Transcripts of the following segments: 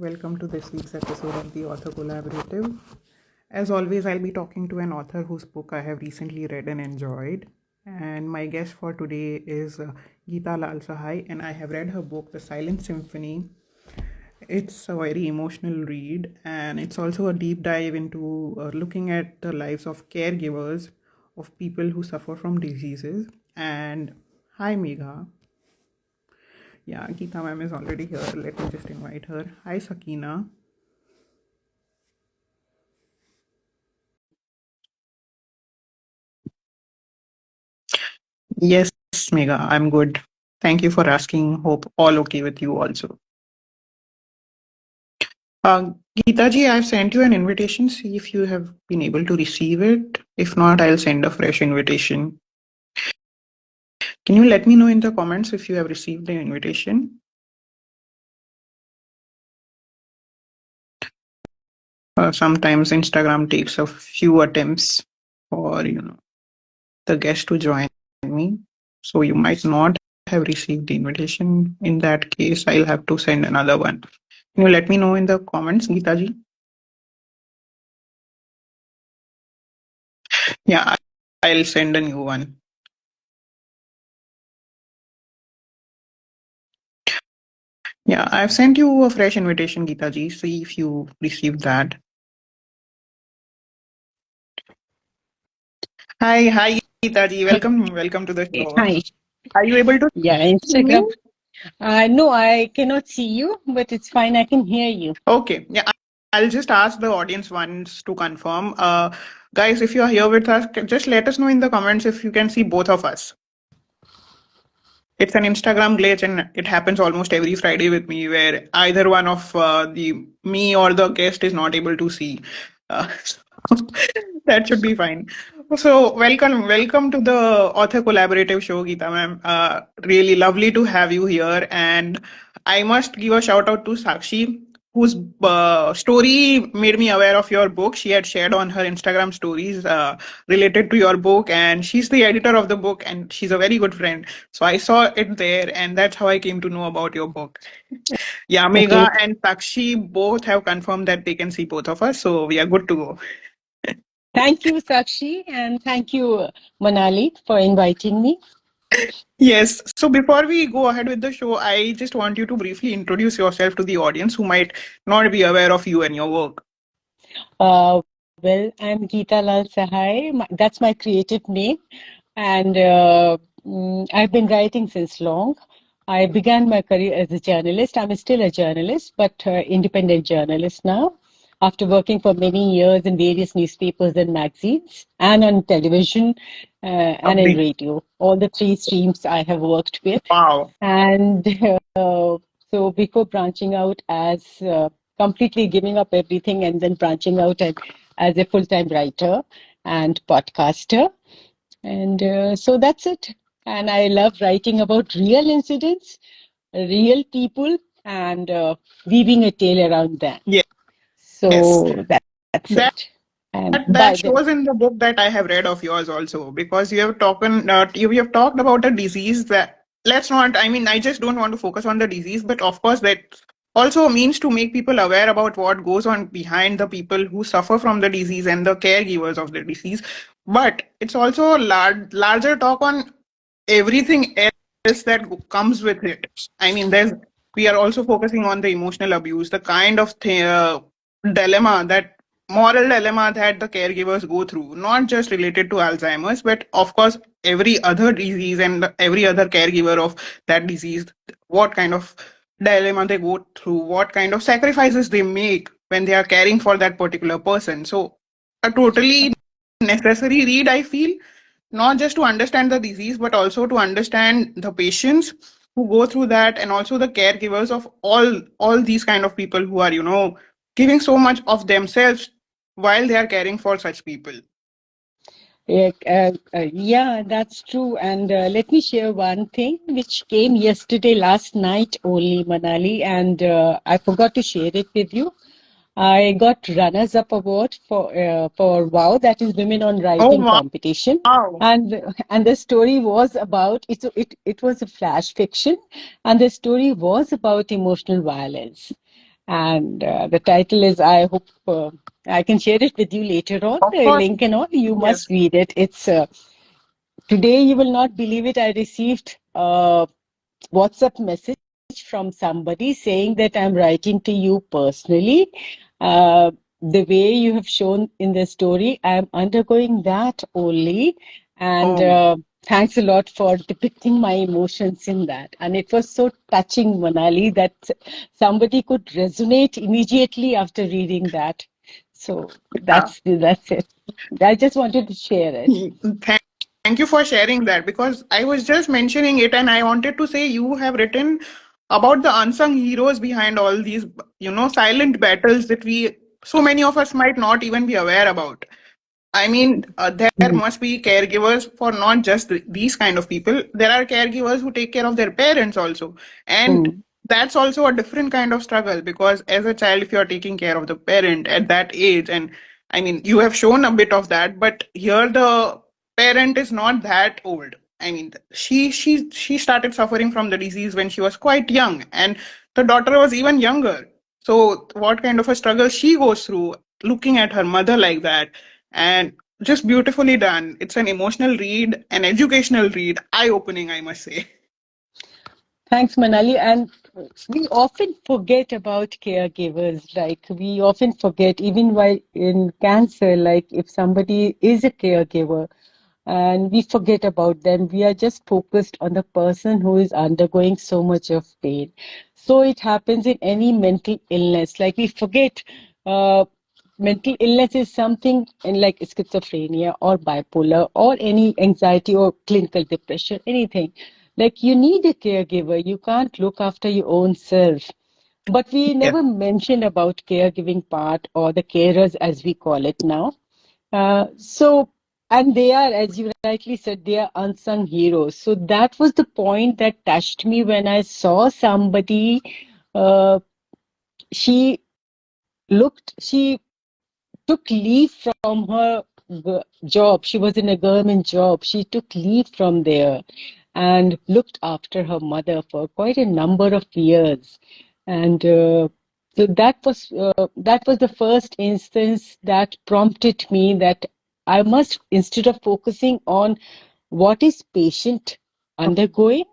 Welcome to this week's episode of the Author Collaborative. As always, I'll be talking to an author whose book I have recently read and enjoyed. And my guest for today is Geeta Sahai, and I have read her book, The Silent Symphony. It's a very emotional read, and it's also a deep dive into looking at the lives of caregivers of people who suffer from diseases. And hi, Megha. Yeah, Geeta ma'am is already here. Let me just invite her. Hi, Sakina. Yes, Megha, I'm good. Thank you for asking. Hope all okay with you also. Uh, Geeta ji, I've sent you an invitation. See if you have been able to receive it. If not, I'll send a fresh invitation. Can you let me know in the comments if you have received the invitation? Sometimes Instagram takes a few attempts for the guest to join me. So you might not have received the invitation. In that case, I'll have to send another one. Can you let me know in the comments, Geeta ji? Yeah, I'll send a new one. Yeah, I've sent you a fresh invitation, Geeta ji. See if you received that. Hi, Geeta ji. Welcome to the show. Hi. Are you able to Yeah, see me? Instagram. No, I cannot see you, but it's fine. I can hear you. Okay. Yeah, I'll just ask the audience once to confirm. Guys, if you are here with us, just let us know in the comments if you can see both of us. It's an Instagram glitch, and it happens almost every Friday with me, where either one of the me or the guest is not able to see. So that should be fine. So welcome to the Author Collaborative Show, Geeta ma'am. Really lovely to have you here, and I must give a shout out to Sakshi, whose story made me aware of your book. She had shared on her Instagram stories related to your book, and she's the editor of the book, and she's a very good friend. So I saw it there, and that's how I came to know about your book. Yeah, Okay. Megha and Sakshi both have confirmed that they can see both of us, so we are good to go. Thank you, Sakshi, and thank you, Manali, for inviting me. Yes. So before we go ahead with the show, I just want you to briefly introduce yourself to the audience who might not be aware of you and your work. Uh, I'm Geeta Lal Sahai. That's my creative name, and I've been writing since long. I began my career as a journalist. I'm still a journalist, but independent journalist now. After working for many years in various newspapers and magazines, and on television, and in Lovely. radio, all the three streams I have worked with. Wow. And so before branching out as completely giving up everything and then branching out as a full-time writer and podcaster. And so that's it. And I love writing about real incidents, real people, and weaving a tale around them. Yes. So that's That it. And that shows in the book that I have read of yours also, because you have talked about a disease that, let's not, I mean, I just don't want to focus on the disease, but of course that also means to make people aware about what goes on behind the people who suffer from the disease and the caregivers of the disease. But it's also a larger talk on everything else that comes with it. I mean, there's we are also focusing on the emotional abuse, the kind of dilemma that moral dilemma that the caregivers go through, not just related to Alzheimer's, but of course every other disease and every other caregiver of that disease, what kind of dilemma they go through, what kind of sacrifices they make when they are caring for that particular person. So a totally necessary read, I feel, not just to understand the disease, but also to understand the patients who go through that, and also the caregivers of all these kind of people who are giving so much of themselves while they are caring for such people. Yeah, that's true. And let me share one thing which came yesterday, last night only, Manali, and I forgot to share it with you. I got runners-up award for WOW, that is Women on Oh Writing competition, wow. and the story was about it was a flash fiction, and the story was about emotional violence. And the title is, I hope I can share it with you later on, Of the course, link and all. You yes. must read it. It's today, you will not believe it. I received a WhatsApp message from somebody saying that I'm writing to you personally. Uh, the way you have shown in the story, I'm undergoing that only. And Oh, thanks a lot for depicting my emotions in that. And it was so touching, Manali, that somebody could resonate immediately after reading that. So yeah. that's it. I just wanted to share it. Thank you for sharing that because I was just mentioning it and I wanted to say you have written about the unsung heroes behind all these, silent battles that so many of us might not even be aware about. I mean, there Mhm. must be caregivers for not just these kind of people. There are caregivers who take care of their parents also. And Mm. that's also a different kind of struggle because as a child, if you're taking care of the parent at that age, and I mean, you have shown a bit of that, but here the parent is not that old. I mean, she started suffering from the disease when she was quite young, and the daughter was even younger. So, what kind of a struggle she goes through looking at her mother like that, and just beautifully done. It's an emotional read, an educational read, eye opening, I must say. Thanks, Manali. And we often forget about caregivers. Like we often forget, even while in cancer, like if somebody is a caregiver and we forget about them, we are just focused on the person who is undergoing so much of pain. So it happens in any mental illness. Like we forget mental illness is something in like schizophrenia or bipolar or any anxiety or clinical depression, anything. Like you need a caregiver. You can't look after your own self. But we Yes, never mentioned about caregiving part or the carers as we call it now. So, and they are, as you rightly said, they are unsung heroes. So that was the point that touched me when I saw somebody. Uh, she she took leave from her job. She was in a government job. She took leave from there and looked after her mother for quite a number of years. And so that was the first instance that prompted me that I must, instead of focusing on what is patient undergoing,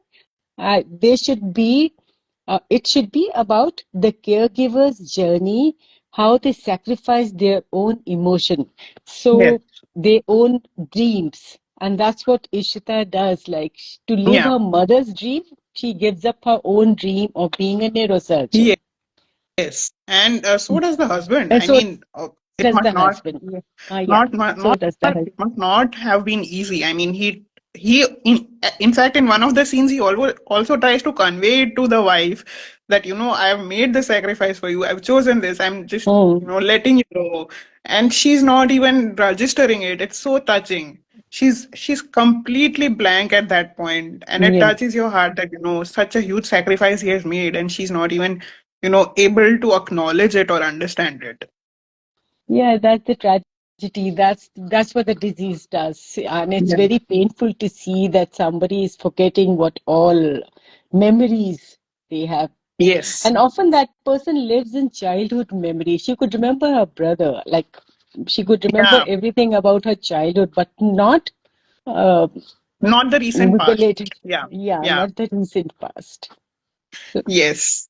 they should be it should be about the caregiver's journey, how they sacrifice their own emotion, yes, so their own dreams. And that's what Ishita does. Like to live yeah, her mother's dream, she gives up her own dream of being a neurosurgeon. yes. And so does the husband. And I so mean, it does must the not husband. Yeah. Yeah. So not does the husband. it must not have been easy. I mean, he in fact in one of the scenes he also tries to convey it to the wife that I have made the sacrifice for you. I've chosen this. I'm just Mm, letting you know, and she's not even registering it. It's so touching. She's completely blank at that point, and it yeah. touches your heart that such a huge sacrifice he has made, and she's not even able to acknowledge it or understand it. Yeah, that's the tragedy. That's what the disease does. And it's very Yeah. painful to see that somebody is forgetting what all memories they have. Yes. And often that person lives in childhood memory. She could remember her brother, like she could remember Yeah. everything about her childhood, but not uh, Not the recent with the past. latest, Yeah. yeah, Yeah. not the recent past. So, Yes.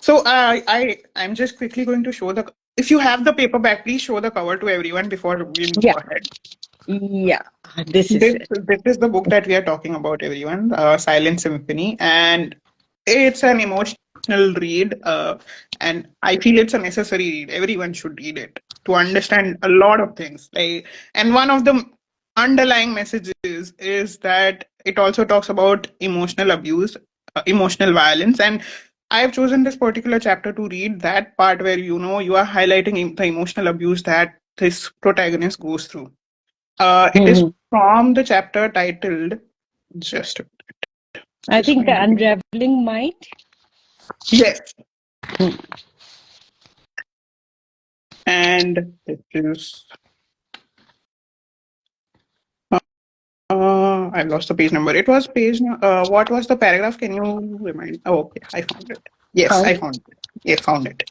So I'm just quickly going to show the. If you have the paperback, please show the cover to everyone before we move yeah, ahead. yeah, this is This it. this is the book that we are talking about, everyone. Silent Symphony, and it's an emotional read, and I feel it's a necessary read. Everyone should read it to understand a lot of things. And one of the underlying messages is that it also talks about emotional abuse, emotional violence, and I have chosen this particular chapter to read that part where you are highlighting the emotional abuse that this protagonist goes through. It is Mhm. from the chapter titled just I just think the finding it. unraveling mind. Yes, and it is. I've lost the page number. It was what was the paragraph? Can you remind? Oh, okay, I found it. Yes, I Found found it. Yes, found it.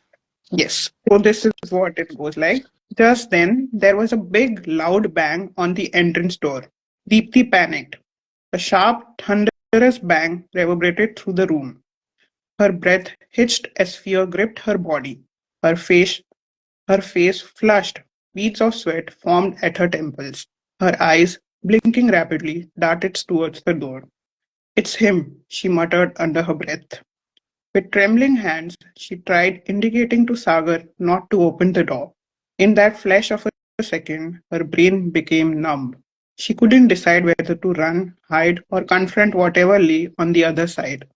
Yes. So this is what it goes like. Just then, there was a big, loud bang on the entrance door. Deepthi panicked. A sharp, thunderous bang reverberated through the room. Her breath hitched as fear gripped her body. Her face, her face flushed. Beads of sweat formed at her temples. Her eyes, blinking rapidly, darted towards the door. It's him, she muttered under her breath. With trembling hands, she tried indicating to Sagar not to open the door. In that flash of a second, her brain became numb. She couldn't decide whether to run, hide, or confront whatever lay on the other side.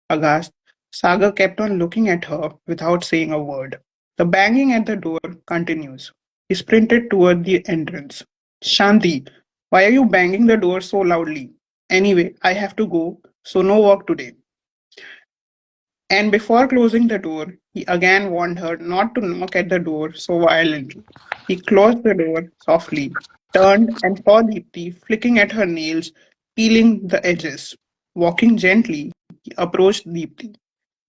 Aghast, Sagar kept on looking at her without saying a word. The banging at the door continues. He sprinted toward the entrance. Shanti, why are you banging the door so loudly? Anyway, I have to go, so no work today. And before closing the door, he again warned her not to knock at the door so violently. He closed the door softly, turned, and saw Deepthi flicking at her nails, peeling the edges. Walking gently, he approached Deepthi.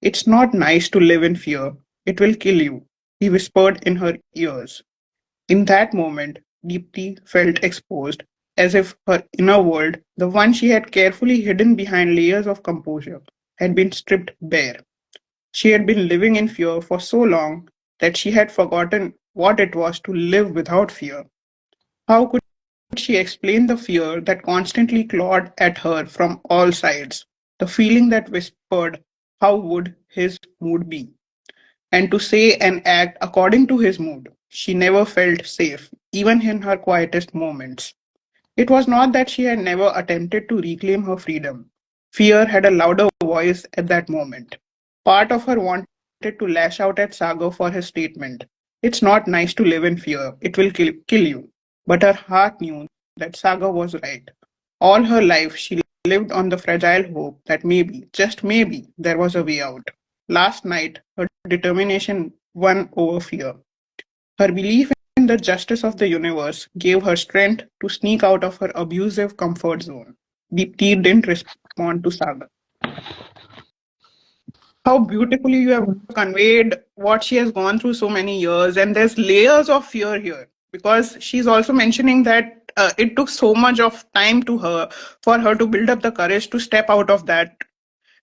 It's not nice to live in fear. It will kill you, he whispered in her ears. In that moment, Deepthi felt exposed, as if her inner world, the one she had carefully hidden behind layers of composure, had been stripped bare. She had been living in fear for so long that she had forgotten what it was to live without fear. How could she explain the fear that constantly clawed at her from all sides? The feeling that whispered, how would his mood be? And to say and act according to his mood. She never felt safe, even in her quietest moments. It was not that she had never attempted to reclaim her freedom. Fear had a louder voice at that moment. Part of her wanted to lash out at Sagar for his statement. It's not nice to live in fear, it will kill you. But her heart knew that Sagar was right. All her life, she lived on the fragile hope that maybe, just maybe, there was a way out. Last night, her determination won over fear. Her belief in the justice of the universe gave her strength to sneak out of her abusive comfort zone. Deepti didn't respond to Saga. How beautifully you have conveyed what she has gone through so many years, and there's layers of fear here because she's also mentioning that it took so much of time to her for her to build up the courage to step out of that.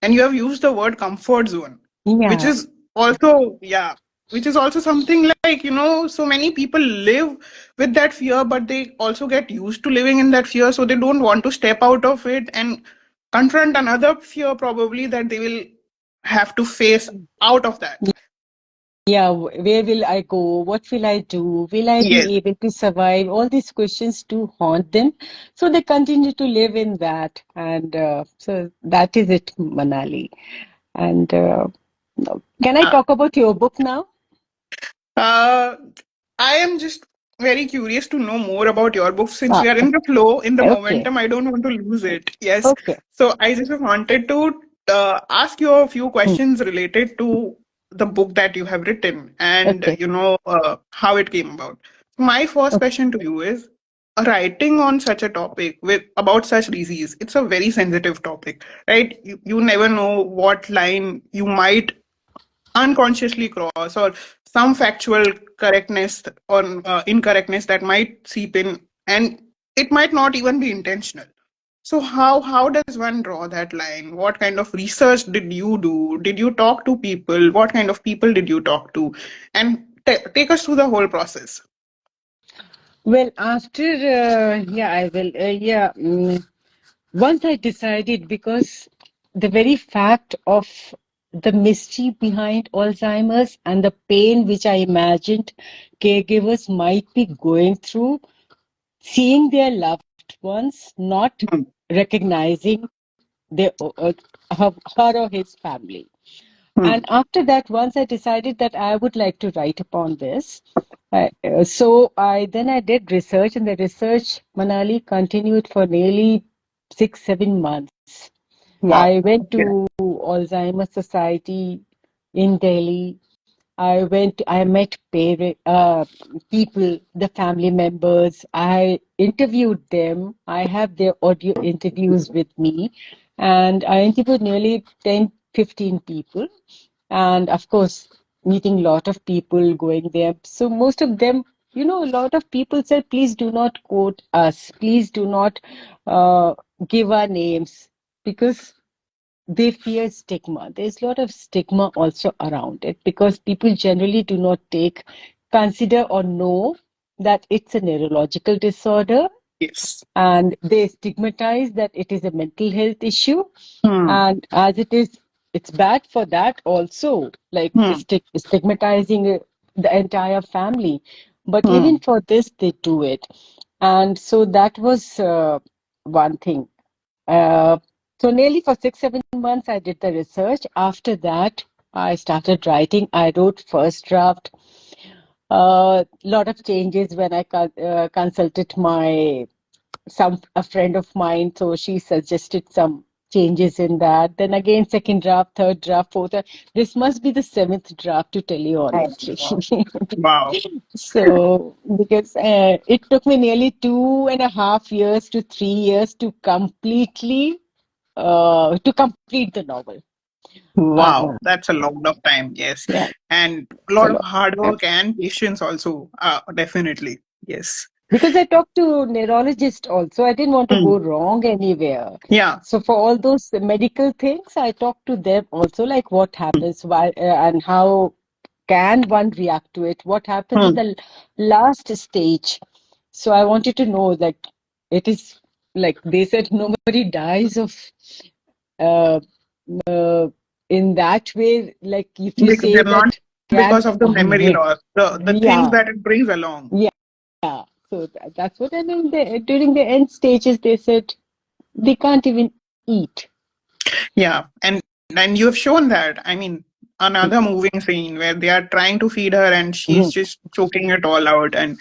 And you have used the word comfort zone, which Yeah. is also, yeah, which is also something like, so many people live with that fear, but they also get used to living in that fear, so they don't want to step out of it and confront another fear probably that they will have to face out of that. Yeah, where will I go? What will I do? Will I Yes. be able to survive? All these questions do haunt them. So they continue to live in that. And so that is it, Manali. And can I Uh, talk about your book now? uh, I am just very curious to know more about your book since Ah, we are in the flow, in the okay. momentum. I don't want to lose it. Yes. Okay. So I just wanted to ask you a few Mm, questions related to the book that you have written and, okay. how it came about. My first Okay. question to you is writing on such a topic with about such disease. It's a very sensitive topic, right? You never know what line you might unconsciously cross or some factual correctness or incorrectness that might seep in and it might not even be intentional. So how does one draw that line? What kind of research did you do? Did you talk to people? What kind of people did you talk to? And take us through the whole process. Well, after, yeah, I will. Yeah. Once I decided, because the very fact of the mystery behind Alzheimer's and the pain which I imagined caregivers might be going through, seeing their loved ones not Hmm. recognizing her or his family. And Hmm. after that, once I decided that I would like to write upon this, so I did research, and the research, Manali, continued for nearly 6-7 months. I Wow. went Okay. to Alzheimer's Society in Delhi. I met people, the family members. I interviewed them. I have their audio interviews with me. And I interviewed nearly 10, 15 people. And of course, meeting a lot of people, going there. So most of them, a lot of people said, please do not quote us. Please do not uh, give our names because they fear stigma. There's a lot of stigma also around it because people generally do not consider or know that it's a neurological disorder, Yes. and they stigmatize that it is a mental health issue. Hmm. And as it is, it's bad for that also, like Hmm. stigmatizing the entire family. But Hmm. even for this, they do it. And so that was one thing. Uh, so nearly for 6, 7 months, I did the research. After that, I started writing. I wrote first draft. A lot of changes when I consulted a friend of mine, so she suggested some changes in that. Then again, second draft, third draft, fourth. This must be the seventh draft, to tell you honestly. Wow. So, because it took me nearly 2.5 years to 3 years to complete the novel. Wow. Uh, That's a lot of time. Yes. yeah, And a it's a lot of lot. hard work and patience also. Definitely. Yes. Because I talked to neurologist also, I didn't want to Hmm. go wrong anywhere. Yeah. So for all those medical things, I talked to them also, like what happens, why, and how can one react to it? What happens in Hmm. the last stage? So I wanted to know, like, it is like they said, nobody dies of uh, uh, in that way. Like if you Because say they're not that can, because of the memory loss, the things yeah, that it brings along. yeah. So that's what. And then during the end stages, they said they can't even eat. Yeah. And you have shown that. I mean, another moving scene where they are trying to feed her and she's Mhm. just choking it all out. And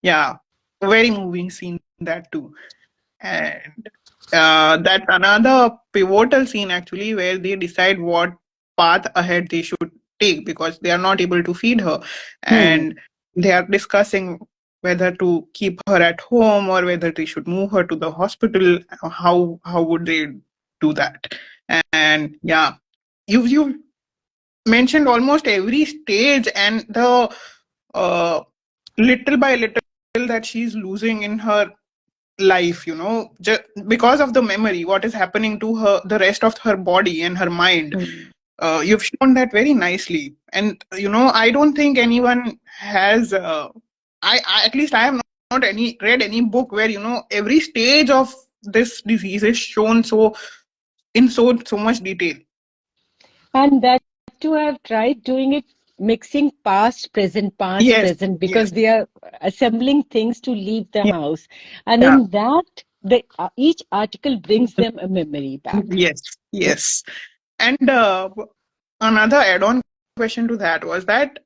yeah, very moving scene that too. And that's another pivotal scene actually where they decide what path ahead they should take because they are not able to feed her, Hmm. and they are discussing whether to keep her at home or whether they should move her to the hospital. How would they do that? And yeah, you mentioned almost every stage and the uh, little by little that she's losing in her life, just because of the memory, what is happening to her, the rest of her body and her mind. Hmm. You've shown that very nicely. And I don't think anyone has I at least I have not any read any book where every stage of this disease is shown so much detail. And that too, I've tried doing it, mixing past, Yes. present, Yes. because they are assembling things to leave the house. And Yeah. in that, each article brings them a memory back. Yes. Yes. And another add-on question to that was that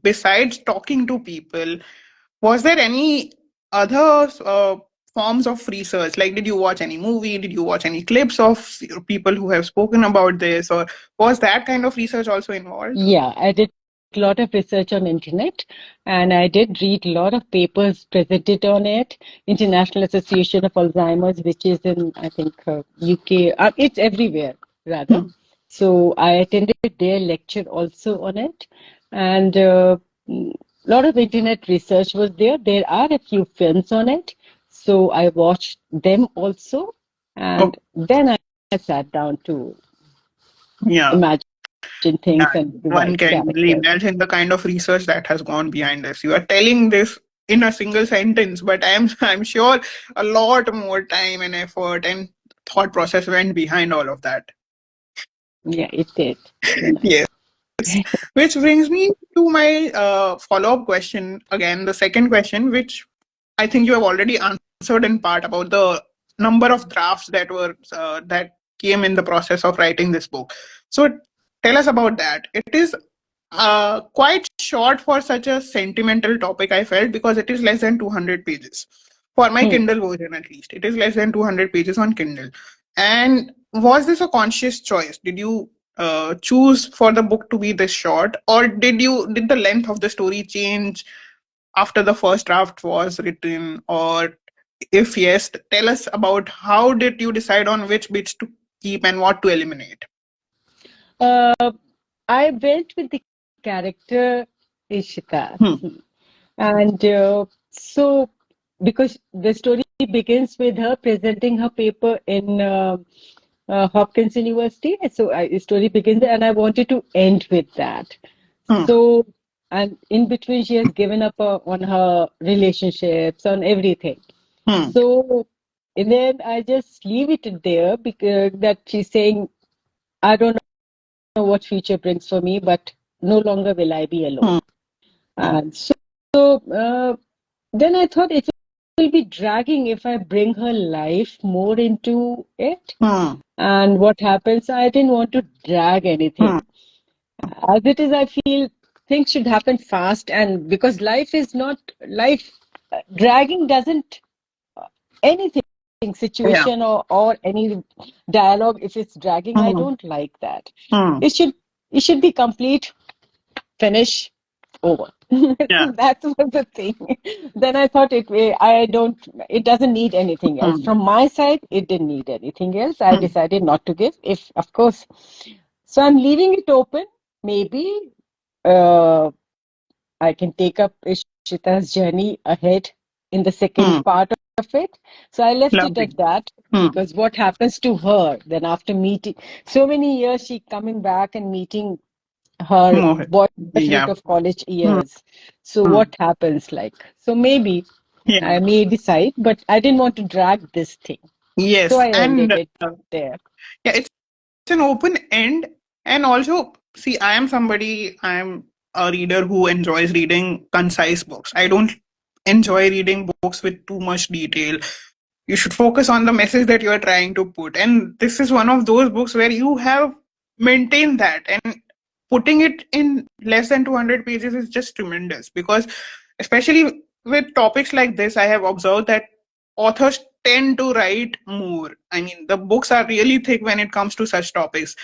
besides talking to people, was there any other forms of research? Like, did you watch any movie? Did you watch any clips of people who have spoken about this, or was that kind of research also involved? Yeah, I did a lot of research on internet, and I did read a lot of papers presented on it. International Association of Alzheimer's, which is in, I think, UK. It's everywhere, rather. Hmm. So I attended their lecture also on it, and a lot of internet research was there. There are a few films on it, so I watched them also, Oh, and then I sat down to yeah. imagine things and Yeah, devise one can characters. easily imagine the kind of research that has gone behind this. You are telling this in a single sentence, but I'm sure a lot more time and effort and thought process went behind all of that. Yeah, it did. You know. Yes. Which brings me to my follow-up question again, the second question, which I think you have already answered in part about the number of drafts that came in the process of writing this book. So tell us about that. It is quite short for such a sentimental topic, I felt, because it is less than 200 pages. For my Hmm. Kindle version, at least, it is less than 200 pages on Kindle. And was this a conscious choice? Did you choose for the book to be this short, or did the length of the story change after the first draft was written? Or if yes, tell us about how did you decide on which bits to keep and what to eliminate? Uh, I went with the character is Shita. Hmm. And so, because the story begins with her presenting her paper in Hopkins University, so the story begins, and I wanted to end with that. Hmm. So, and in between, she has given up on her relationships, on everything. Hmm. So, and then I just leave it there because that she's saying, I don't know what future brings for me, but no longer will I be alone. Hmm. And so then I thought it will be dragging if I bring her life more into it. Hmm. And what happens, I didn't want to drag anything. Hmm. As it is, I feel things should happen fast, and because life is not life, dragging doesn't anything, Yeah. situation or any dialogue, if it's dragging, I Hmm. don't like that. Hmm. It should it should be complete, finish, over. Yeah. So that was the thing. Then I thought it doesn't need anything else. Hmm. From my side, it didn't need anything else. I Hmm. decided not to give, if of course. So I'm leaving it open. Maybe uh, I can take up Ishita's journey ahead in the second Hmm. part of it. So I left it Lovely. at that Hmm. because what happens to her then after meeting so many years, she coming back and meeting her Mohit. boyfriend Yeah. of college Hmm. years. So Hmm. what happens like? So maybe Yeah. I may decide, but I didn't want to drag this thing. So Yes. I And ended it there. yeah, it's an open end. And also, see, I'm a reader who enjoys reading concise books. I don't enjoy reading books with too much detail. You should focus on the message that you are trying to put. And this is one of those books where you have maintained that. And putting it in less than 200 pages is just tremendous because, especially with topics like this, I have observed that authors tend to write more. I mean, the books are really thick when it comes to such topics: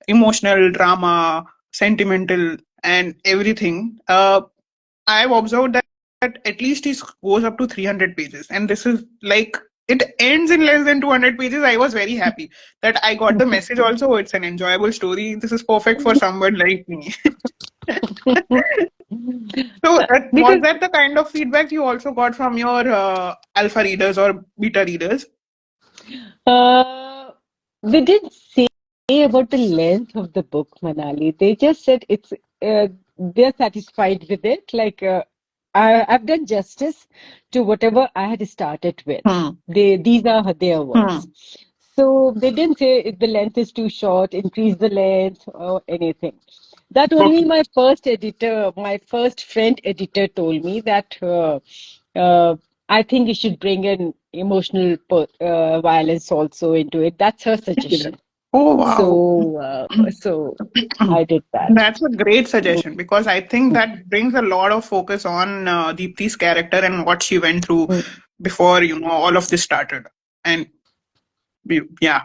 emotional, drama, sentimental, and everything. I've observed that at least it goes up to 300 pages. And this is like, it ends in less than 200 pages. I was very happy that I got the message also. It's an enjoyable story. This is perfect for someone like me. So, was Because that the kind of feedback you also got from your alpha readers or beta readers? Uh, they didn't say about the length of the book, Manali. They just said they're satisfied with it. Like I've done justice to whatever I had started with. Hmm. These are their Hmm. words. So they didn't say if the length is too short, increase the length or anything. That only Okay. my first editor, my first friend editor told me that uh, I think you should bring in emotional violence also into it. That's her suggestion. Oh, wow. So I did that. That's a great suggestion because I think that brings a lot of focus on Deepti's character and what she went through before, all of this started. And yeah.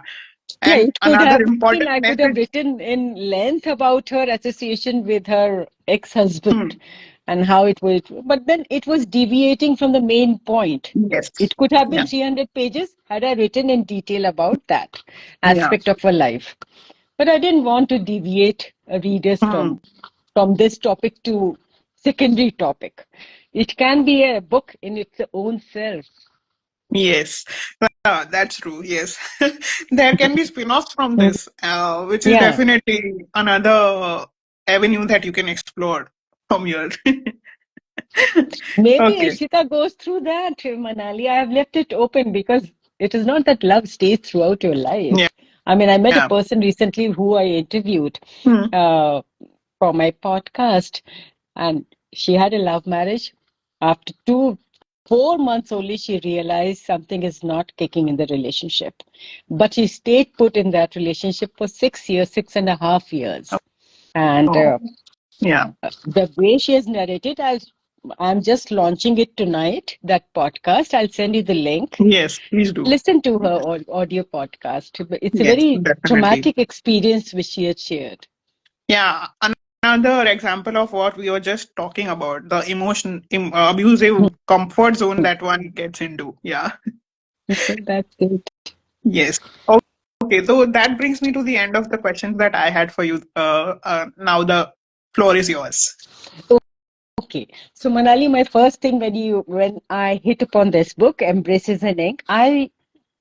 Yeah, And it could another have been, important I could have message. written in length about her association with her Hmm. ex-husband and how it was, but then it was deviating from the main point. Yes. It could have been Yeah. 300 pages had I written in detail about that Yeah. aspect of her life. But I didn't want to deviate readers Hmm. from this topic to secondary topic. It can be a book in its own self. Yes. That's true. Yes. There can be spin-offs from Mm. this, which is Yeah. definitely another avenue that you can explore from here. Maybe Okay. Ishita goes through that, Manali. I have left it open because it is not that love stays throughout your Yeah. life. I mean, I met a Yeah. person recently who I interviewed Hmm. uh, for my podcast, and she had a love marriage. After 4 months only, she realized something is not kicking in the relationship. But she stayed put in that relationship for 6 years, 6.5 years. And Oh, yeah. the way she has narrated, I'm just launching it tonight, that podcast. I'll send you the link. Yes, please do. Listen to her audio podcast. It's a Yes, very definitely. traumatic experience which she had shared. Yeah, another example of what we were just talking about, the abusive comfort zone that one gets into. Yeah. That's it. Yes. Okay, so that brings me to the end of the questions that I had for you. Now the Floor is yours. Okay. So Manali, my first thing when I hit upon this book, Embraces an Ink, I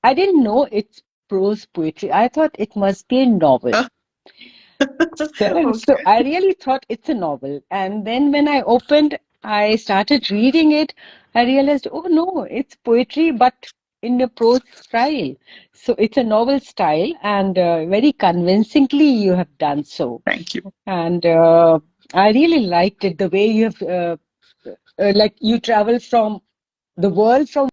didn't know it's prose poetry. I thought it must be a novel. So Okay. I really thought it's a novel. And then when I started reading it, I realized, oh no, it's poetry, but in a prose style. So it's a novel style, and very convincingly you have done so. Thank you. And I really liked it, the way you have, like you travel from the world from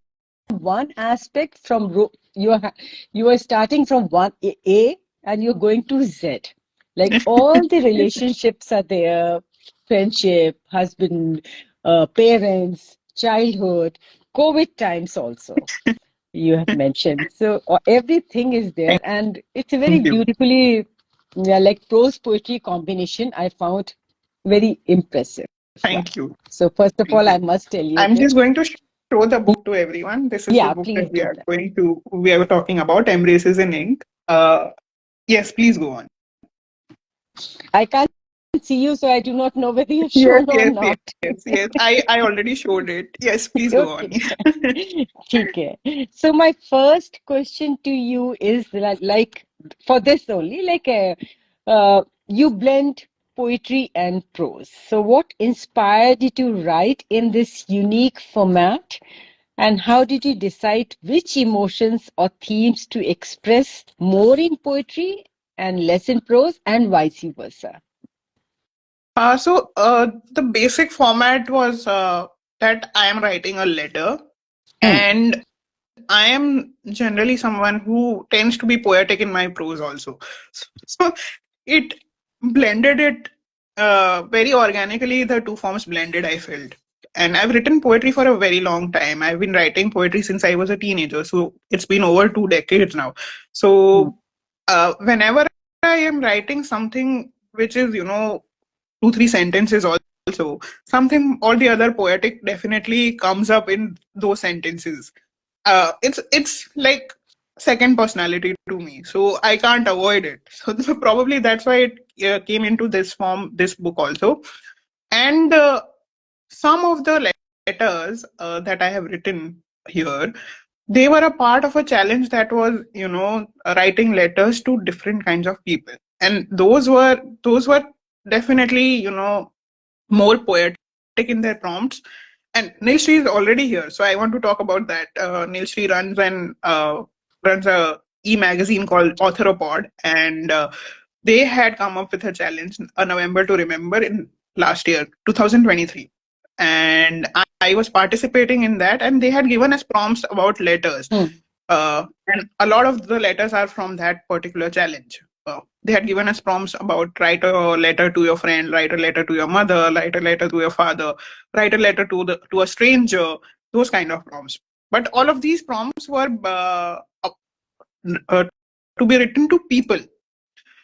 one aspect from you are starting from one A and you're going to Z. Like all the relationships are there, friendship, husband, parents, childhood, COVID times also you have mentioned. So everything is there, and it's a very Thank you. beautifully, yeah, like prose poetry combination. I found very impressive one. Thank you. So first of Thank all, I you. must tell you I'm this. just going to show the book to everyone. This is the Yeah, book that please do that. we are talking about, Embraces in Ink. Yes, please go on. I can't see you, so I do not know whether you've Yes, shown or yes, not. yes. I already showed it. Yes, please go on. Okay. ठीक है. So my first question to you is like for this only, like you blend poetry and prose. So what inspired you to write in this unique format, and how did you decide which emotions or themes to express more in poetry and less in prose, and vice versa? The basic format was that I am writing a letter, Hmm. and I am generally someone who tends to be poetic in my prose also. So it blended it very organically. The two forms blended, I felt. And I've written poetry for a very long time. I've been writing poetry since I was a teenager. So it's been over 2 decades now. Hmm. So whenever I am writing something which is, 2, 3 sentences also, something or the other poetic definitely comes up in those sentences. It's like second personality to me, so I can't avoid it. So probably that's why it came into this form, this book also. And some of the letters that I have written here, they were a part of a challenge that was, writing letters to different kinds of people, and those were definitely, more poetic in their prompts. And Neil Sri is already here, so I want to talk about that. Neil Sri runs a e-magazine called Authoropod, and they had come up with a challenge, a November to Remember, in last year, 2023, and I was participating in that, and they had given us prompts about letters, Hmm. and a lot of the letters are from that particular challenge. They had given us prompts about write a letter to your friend, write a letter to your mother, write a letter to your father, write a letter to a stranger, those kind of prompts. But all of these prompts were to be written to people.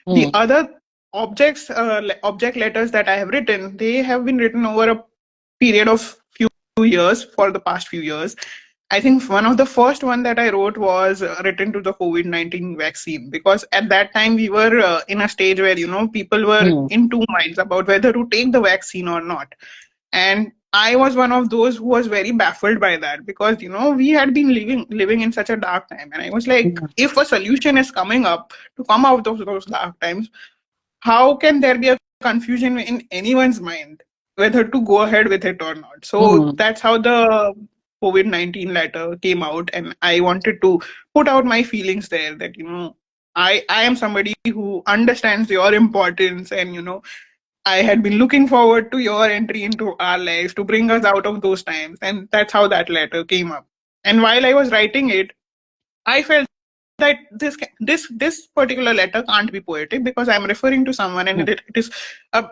The Hmm. other object letters that I have written, they have been written over a period of few years, for the past few years. I think one of the first one that I wrote was written to the COVID-19 vaccine, because at that time we were in a stage where, people were Hmm. in two minds about whether to take the vaccine or not. And I was one of those who was very baffled by that, because, we had been living in such a dark time. And I was like, Hmm. if a solution is coming up to come out of those dark times, how can there be a confusion in anyone's mind whether to go ahead with it or not? So Hmm. that's how the COVID-19 letter came out, and I wanted to put out my feelings there, that, I am somebody who understands your importance, and, I had been looking forward to your entry into our lives to bring us out of those times. And that's how that letter came up. And while I was writing it, I felt that this particular letter can't be poetic, because I'm referring to someone, and it is a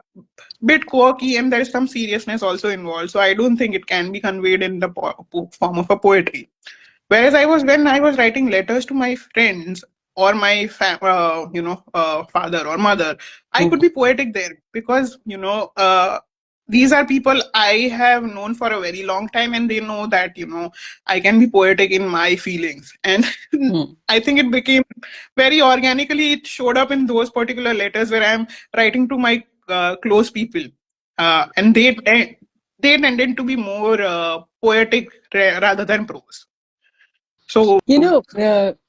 bit quirky, and there is some seriousness also involved. So I don't think it can be conveyed in the form of a poetry. Whereas when I was writing letters to my friends, or my father or mother, I Hmm. could be poetic there, because, these are people I have known for a very long time, and they know that, I can be poetic in my feelings. And Hmm. I think it became very organically, it showed up in those particular letters where I'm writing to my close people, and they tended to be more poetic rather than prose. So You know,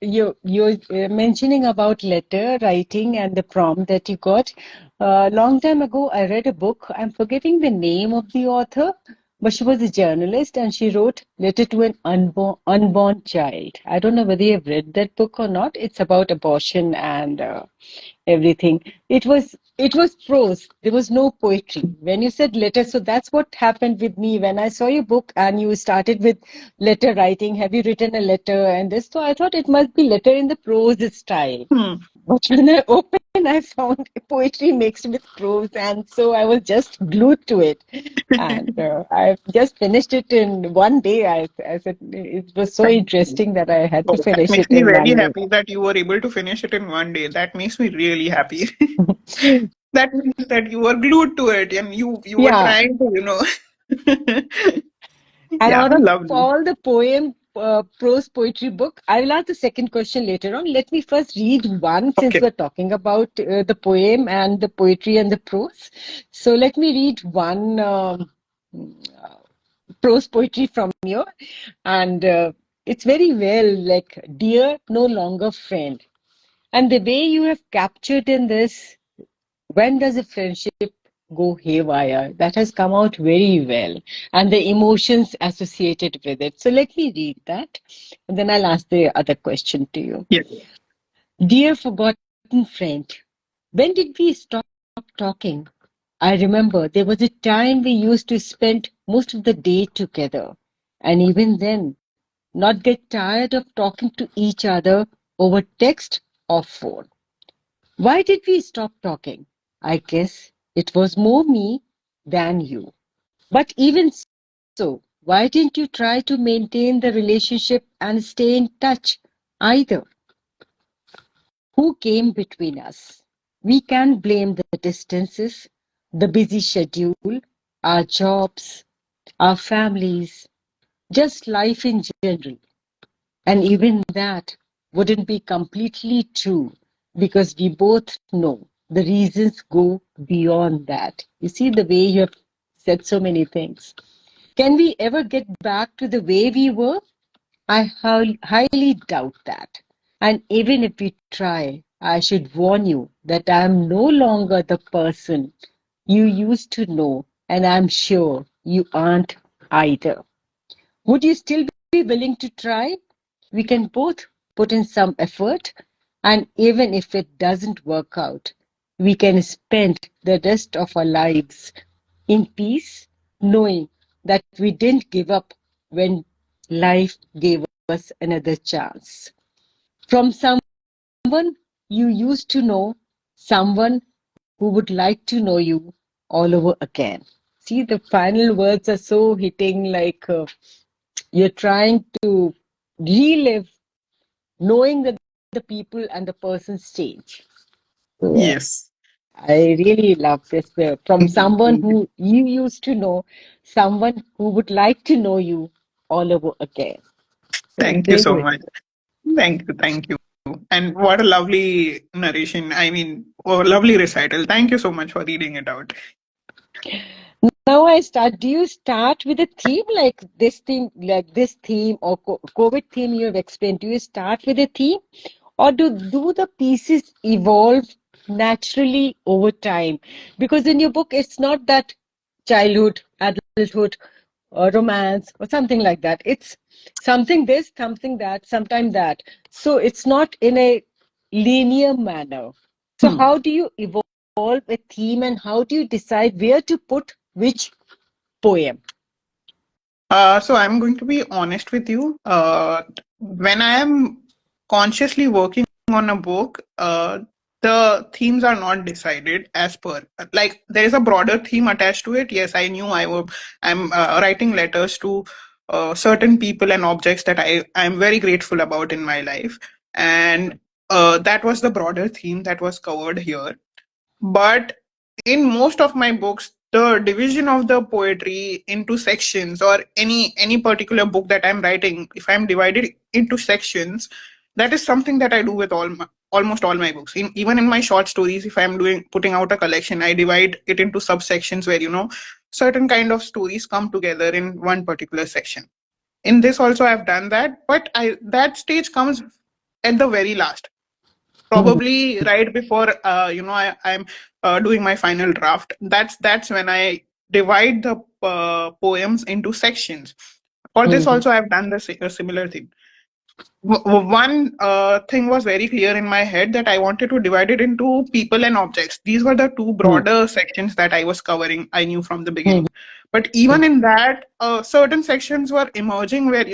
you're mentioning about letter writing and the prompt that you got. Long time ago, I read a book. I'm forgetting the name of the author, but she was a journalist and she wrote Letter to an Unborn Child. I don't know whether you've read that book or not. It's about abortion and everything. It was prose. There was no poetry. When you said letter, so that's what happened with me when I saw your book and you started with letter writing. Have you written a letter and this? So I thought it must be letter in the prose style. hmm. But when I opened, I found poetry mixed with prose, and so I was just glued to it. And I just finished it in one day. I said it was so interesting that I had to Oh, that finish makes it me in very one day. happy that you were able to finish it in one day. That makes me really happy. That means that you were glued to it and you were Yeah. trying to, And Yeah, out of lovely. all the prose poetry book, I will ask the second question later on. Let me first read one since Okay. we're talking about the poem and the poetry and the prose. So let me read one prose poetry from you. And it's very well like, Dear No Longer Friend. And the way you have captured in this, when does a friendship go haywire? That has come out very well, and the emotions associated with it. So let me read that, and then I'll ask the other question to you. Yes. Dear forgotten friend, when did we stop talking? I remember there was a time we used to spend most of the day together, and even then, not get tired of talking to each other over text or phone. Why did we stop talking? I guess it was more me than you. But even so, why didn't you try to maintain the relationship and stay in touch either? Who came between us? We can't blame the distances, the busy schedule, our jobs, our families, just life in general. And even that wouldn't be completely true because we both know the reasons go beyond that. You see the way you have said so many things. Can we ever get back to the way we were? I highly doubt that. And even if we try, I should warn you that I am no longer the person you used to know, and I'm sure you aren't either. Would you still be willing to try? We can both put in some effort, and even if it doesn't work out, we can spend the rest of our lives in peace, knowing that we didn't give up when life gave us another chance. From someone you used to know, someone who would like to know you all over again. See, the final words are so hitting, like you're trying to relive knowing that the people and the persons change. So, Yes. I really love this. From Thank you. someone Thank you. who you used to know, someone who would like to know you all over again. So it's Thank you very, so very much. Thank you. Thank you. And what a lovely narration. I mean, oh, lovely recital. Thank you so much for reading it out. Now I start. Do you start with a like this theme or COVID theme you have explained? Do you start with a theme, or do the pieces evolve naturally over time? Because in your book, it's not that childhood, adulthood, or romance, or something like that. It's something this, something that, sometime that. So it's not in a linear manner. So Hmm. how do you evolve a theme and how do you decide where to put which poem? So I'm going to be honest with you. When I am consciously working on a book, the themes are not decided as per. Like there is a broader theme attached to it. Yes, I knew I'm writing letters to certain people and objects that I'm very grateful about in my life, and that was the broader theme that was covered here. But in most of my books, the division of the poetry into sections, or any particular book that I'm writing, if I'm divided into sections, that is something that I do with almost all my books. Even in my short stories, if I'm doing putting out a collection, I divide it into subsections where certain kind of stories come together in one particular section. In this also I've done that, but I that stage comes at the very last, probably right before I'm doing my final draft. That's when I divide the poems into sections. For this also I've done a similar thing. One thing was very clear in my head, that I wanted to divide it into people and objects. These were the two broader sections that I was covering, I knew from the beginning. But even in that, certain sections were emerging where,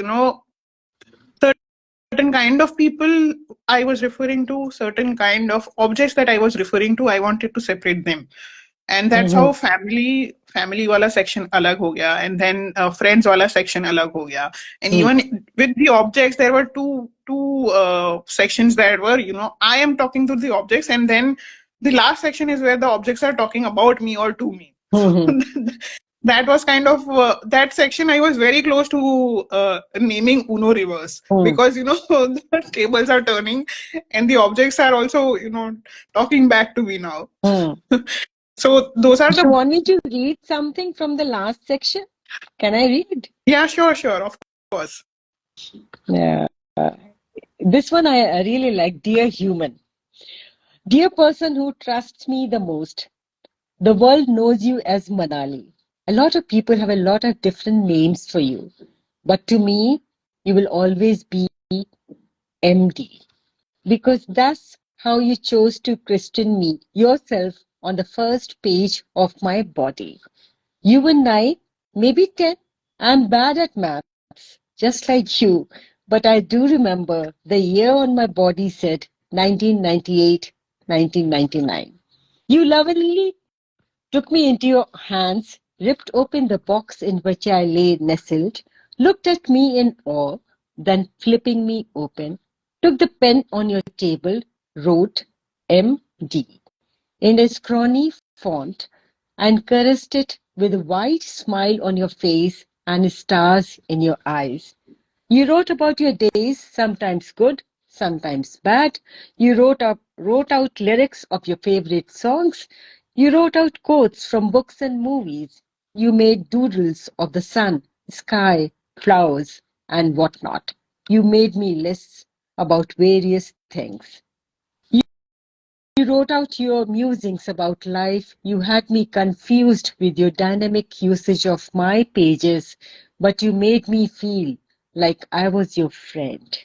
certain kind of people I was referring to, certain kind of objects that I was referring to, I wanted to separate them. And that's how family wala section alag ho gaya, and then friends wala section alag ho gaya. And even with the objects, there were two sections that were, I am talking to the objects, and then the last section is where the objects are talking about me or to me. That was kind of that section. I was very close to naming Uno reverse, because the tables are turning and the objects are also talking back to me now. So those are Do you the. want me to read something from the last section? Can I read? Yeah, sure, of course. Yeah. This one I really like. Dear human, dear person who trusts me the most, the world knows you as Manali. A lot of people have a lot of different names for you, but to me, you will always be MD, because that's how you chose to christen me yourself on the first page of my body. You were 9, maybe 10. I'm bad at maths, just like you, but I do remember the year on my body said 1998, 1999. You lovingly took me into your hands, ripped open the box in which I lay nestled, looked at me in awe, then flipping me open, took the pen on your table, wrote MD in a scrawny font, and caressed it with a wide smile on your face and stars in your eyes. You wrote about your days, sometimes good, sometimes bad. You wrote out lyrics of your favorite songs. You wrote out quotes from books and movies. You made doodles of the sun, sky, flowers, and whatnot. You made me lists about various things. You wrote out your musings about life. You had me confused with your dynamic usage of my pages, but you made me feel like I was your friend.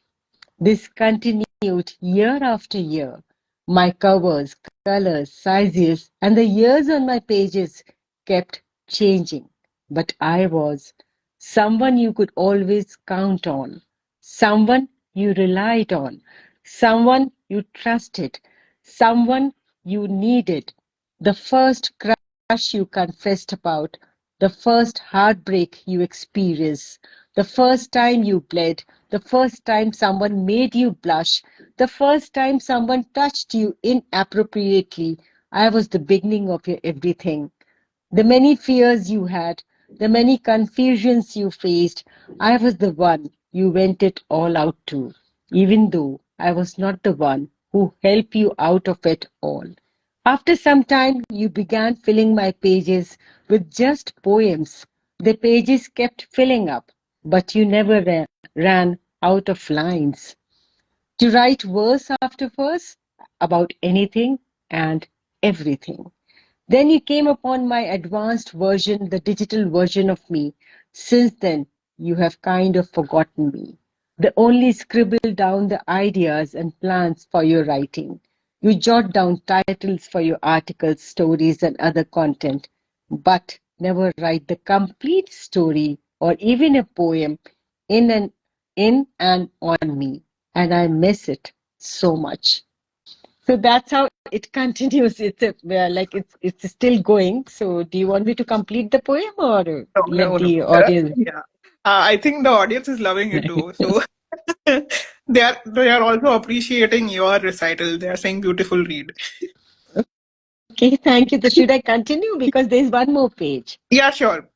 This continued year after year. My covers, colors, sizes, and the years on my pages kept changing. But I was someone you could always count on, someone you relied on, someone you trusted, someone you needed. The first crush you confessed about, the first heartbreak you experienced, the first time you bled, the first time someone made you blush, the first time someone touched you inappropriately. I was the beginning of your everything. The many fears you had, the many confusions you faced, I was the one you went it all out to, even though I was not the one who helped you out of it all. After some time, you began filling my pages with just poems. The pages kept filling up, but you never ran out of lines to write verse after verse about anything and everything. Then you came upon my advanced version, the digital version of me. Since then, you have kind of forgotten me. They only scribble down the ideas and plans for your writing. You jot down titles for your articles, stories, and other content, but never write the complete story or even a poem in and on me. And I miss it so much. So that's how it continues. It's still going. So do you want me to complete the poem or No, let no, no. the audience? Yeah. I think the audience is loving it too. So they are also appreciating your recital. They are saying beautiful read. Okay, thank you. So should I continue? Because there's one more page. Yeah, sure.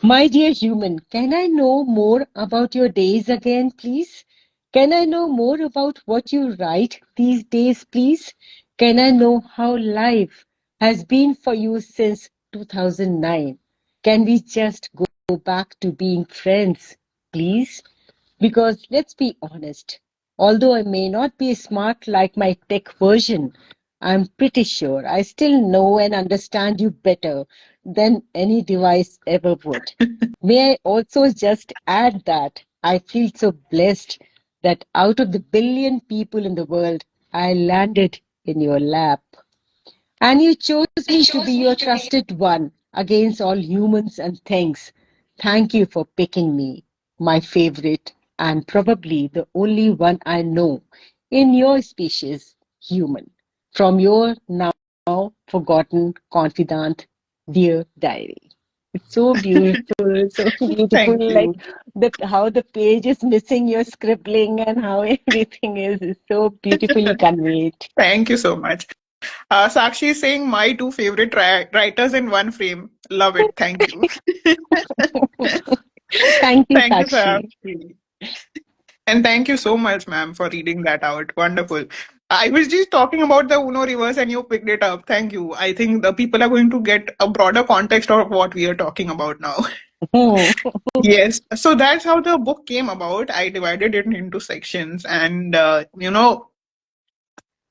My dear human, can I know more about your days again, please? Can I know more about what you write these days, please? Can I know how life has been for you since 2009? Can we just go back to being friends, please? Because let's be honest, although I may not be smart like my tech version, I'm pretty sure I still know and understand you better than any device ever would. May I also just add that I feel so blessed that out of the billion people in the world, I landed in your lap. And you chose me to be your trusted one against all humans and things. Thank you for picking me, my favorite, and probably the only one I know in your species, human. From your now forgotten confidant, dear diary. It's so beautiful, so beautiful. Thank Like you. the how the page is missing your scribbling and how everything is so beautifully conveyed. Thank you so much. Sakshi is saying my two favorite writers in one frame. Love it. Thank you. Thank you, Thank you, Sakshi. Sakshi. And thank you so much, ma'am, for reading that out. Wonderful. I was just talking about the Uno reverse and you picked it up. Thank you. I think the people are going to get a broader context of what we are talking about now. Hmm. Yes. So that's how the book came about. I divided it into sections. And,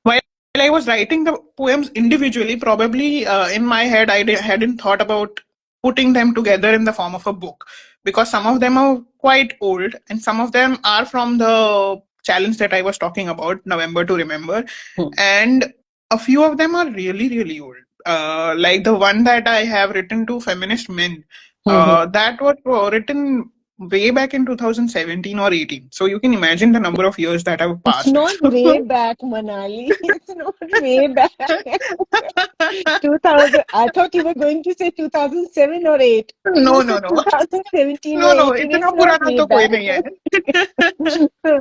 while I was writing the poems individually, probably in my head, hadn't thought about putting them together in the form of a book because some of them are quite old and some of them are from the challenge that I was talking about, November to Remember. And a few of them are really, really old. Like the one that I have written to feminist men, that was written way back in 2017 or 18. So you can imagine the number of years that have It's passed. not way back, Manali. It's not way back. 2000. I thought you were going to say 2007 or 8. You No, no, said no. 2017 or No, no, 18. इतना It's not पुराना way तो कोई back. नहीं है.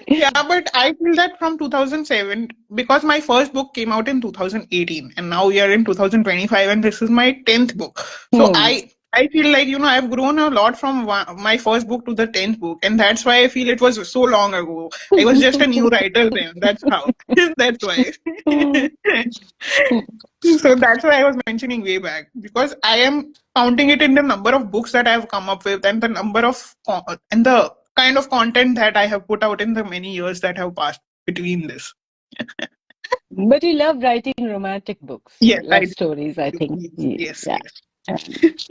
Yeah, but I feel that from 2007, because my first book came out in 2018, and now we are in 2025, and this is my 10th book. So Hmm. I feel like, I've grown a lot from my first book to the 10th book, and that's why I feel it was so long ago. I was just a new writer then. That's how. That's why. So that's why I was mentioning way back, because I am counting it in the number of books that I have come up with and the number of and the kind of content that I have put out in the many years that have passed between this. But you love writing romantic books, Yes, I love stories, I do. think. Yes, yes, Yeah. yes.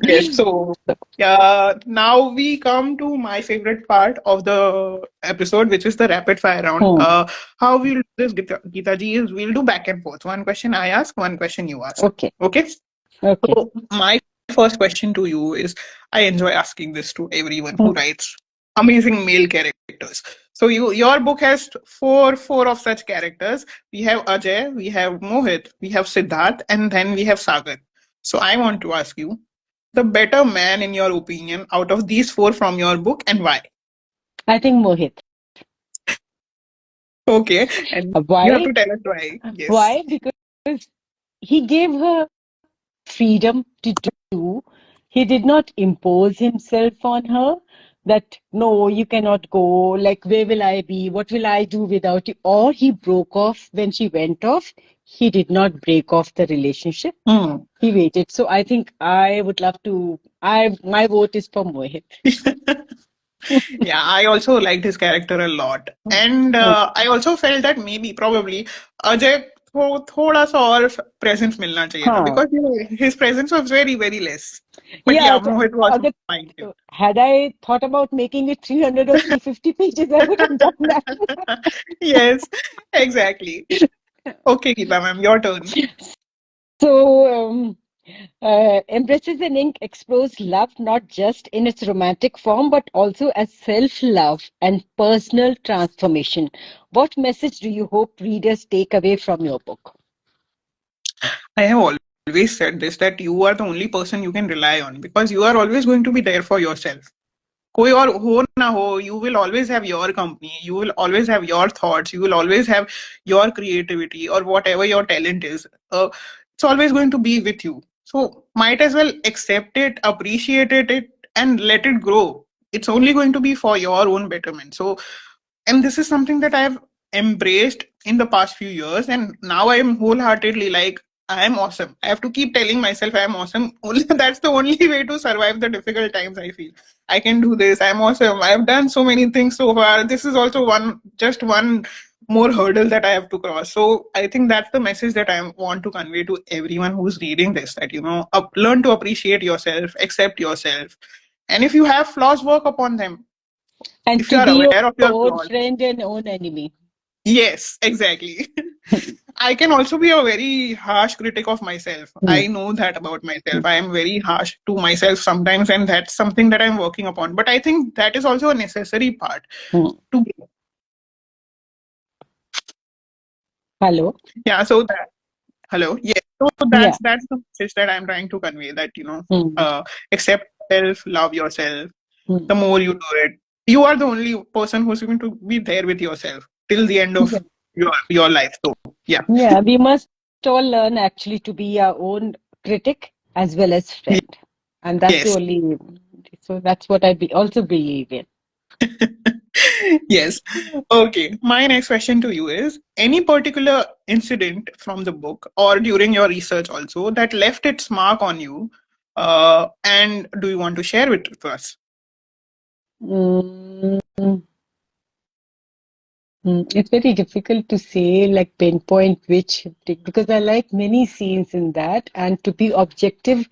Yes. So now we come to my favorite part of the episode, which is the rapid fire round. Hmm. How we'll do this, Geeta ji, is we'll do back and forth. One question I ask, one question you ask. Okay. Okay. Okay. So my first question to you is, I enjoy asking this to everyone who Hmm. writes amazing male characters. So your book has four of such characters. We have Ajay, we have Mohit, we have Siddharth, and then we have Sagar. So I want to ask you, the better man in your opinion out of these four from your book, and why? I think Mohit. Okay, and you have Why? to tell us why. Yes. Why? Because he gave her freedom to do. He did not impose himself on her that no, you cannot go. Like, where will I be? What will I do without you? Or he broke off when she went off. He did not break off the relationship. Hmm. He waited. So I think I would love to. My vote is for Mohit. Yeah, I also liked his character a lot. And I also felt that maybe, probably, Ajay को थोड़ा सा और presence मिलना चाहिए था, हाँ. because his presence was very, very less. But Yeah, yeah, Mohit was अगर fine too. had I thought about making it 300 or 350 pages, I would have done that. Yes, exactly. Okay, Geeta ma'am, your turn. So, Embraces in Ink explores love not just in its romantic form, but also as self love and personal transformation. What message do you hope readers take away from your book? I have always said this, that you are the only person you can rely on, because you are always going to be there for yourself. कोई और हो ना हो, you will always have your company, you will always have your thoughts, you will always have your creativity or whatever your talent is. It's always going to be with you. So might as well accept it, appreciate it, and let it grow. it's only going to be for your own betterment. So, and this is something that I've embraced in the past few years, and now I am wholeheartedly like, I am awesome. I have to keep telling myself I am awesome. Only that's the only way to survive the difficult times. I feel I can do this. I'm awesome. I've done so many things so far. This is also just one more hurdle that I have to cross. So I think that's the message that I want to convey to everyone who's reading this. That learn to appreciate yourself, accept yourself, and if you have flaws, work upon them. And If you to are be your aware of your own flaws. friend and own enemy. Yes, exactly. I can also be a very harsh critic of myself. Hmm. I know that about myself. I am very harsh to myself sometimes, and that's something that I'm working upon. But I think that is also a necessary part Hmm. to, Hello? yeah. So that, hello, yes. So Yeah. that's the message that I'm trying to convey. That Hmm. accept yourself, love yourself. Hmm. The more you do it, you are the only person who's going to be there with yourself till the end Yeah. of your life. So yeah, Yeah, we must all learn actually to be our own critic as well as friend. And that's the yes. only, so that's what also believe in. Yes. Okay. My next question to you is any particular incident from the book or during your research also that left its mark on you? And do you want to share it with us? Mm, it's very difficult to say, like pinpoint which, because I like many scenes in that, and to be objective,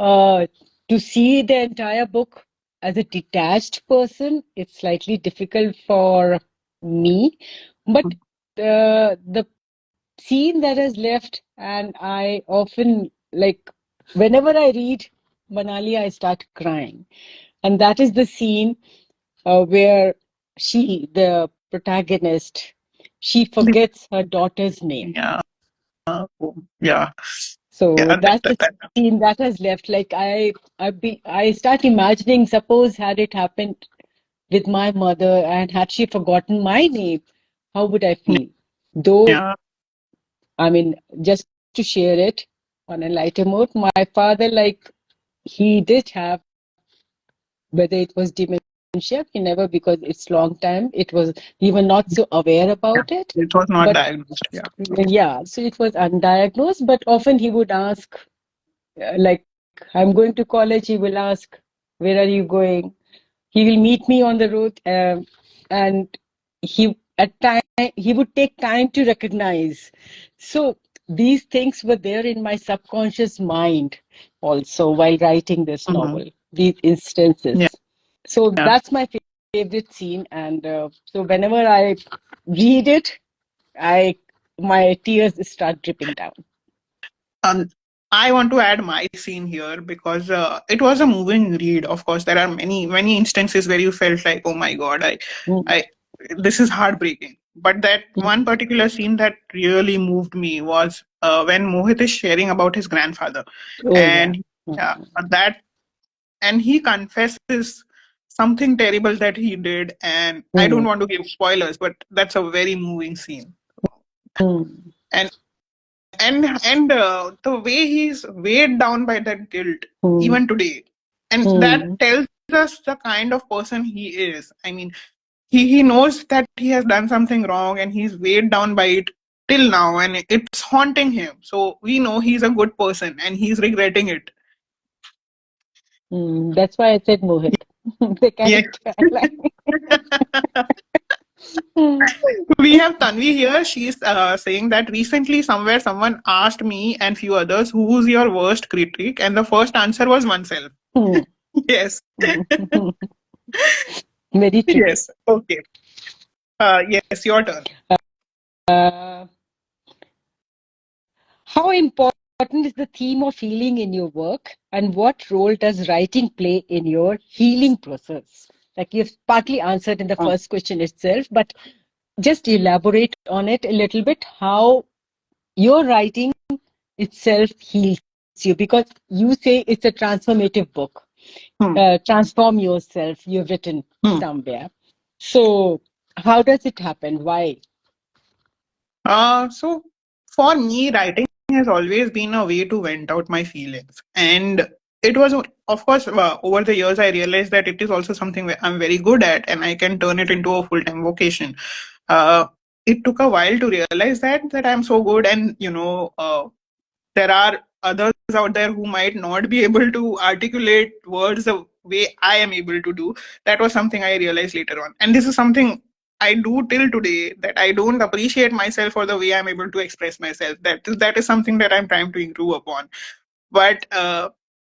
uh, to see the entire book as a detached person, it's slightly difficult for me. But the scene that is left, and I often like whenever I read Manali, I start crying, and that is the scene where the protagonist, she forgets her daughter's name. Yeah. Yeah. So Yeah. that's the scene that has left. Like I start imagining, suppose had it happened with my mother and had she forgotten my name, how would I feel? Though, Yeah. I mean, just to share it on a lighter note, my father, like, he did have, whether it was dementia, he never, because it's long time, it was, we were not so aware Yeah. about it. It was not But diagnosed. Yeah. yeah, so it was undiagnosed, but often he would ask, like, I'm going to college, he will ask, where are you going? He will meet me on the road, and at time he would take time to recognize. So these things were there in my subconscious mind also while writing this Mhm. novel, these Yeah. instances. So that's my favorite scene, and so whenever I read it, I my tears start dripping down. Um, I want to add my scene here because it was a moving read. Of course, there are many instances where you felt like, oh my god, Mm, I, this is heartbreaking. But that mm. one particular scene that really moved me was when Mohit is sharing about his grandfather, Oh yeah. and yeah, that and he confesses something terrible that he did, and I don't Mm, want to give spoilers, but that's a very moving scene. mm, And the way he's weighed down by that guilt mm, even today, and that mm, tells us the kind of person he is. I mean, he knows that he has done something wrong and he's weighed down by it till now, and it's haunting him. So we know he's a good person and he's regretting it. That's why I said Mohit, the Yeah. character I like. Mm, We have Tanvi here. She's saying that recently somewhere someone asked me and few others who's your worst critic, and the first answer was oneself. mm, Yes. mm. Very true. Yes. Okay. Yes, your turn. Uh, how important is the theme of healing in your work, and what role does writing play in your healing process? Like you've partly answered in the first question itself, but just elaborate on it a little bit, how your writing itself heals you, because you say it's a transformative book. Hmm. Transform yourself, you've written Hmm. somewhere. So, how does it happen? Why? So for me, writing has always been a way to vent out my feelings. And it was, of course, over the years I realized that it is also something I'm very good at, and I can turn it into a full-time vocation. uh, it took a while to realize that I'm so good, and there are others out there who might not be able to articulate words the way I am able to do. That was something I realized later on, and this is something I do till today, that I don't appreciate myself for the way I'm able to express myself. That is something that I'm trying to improve upon. But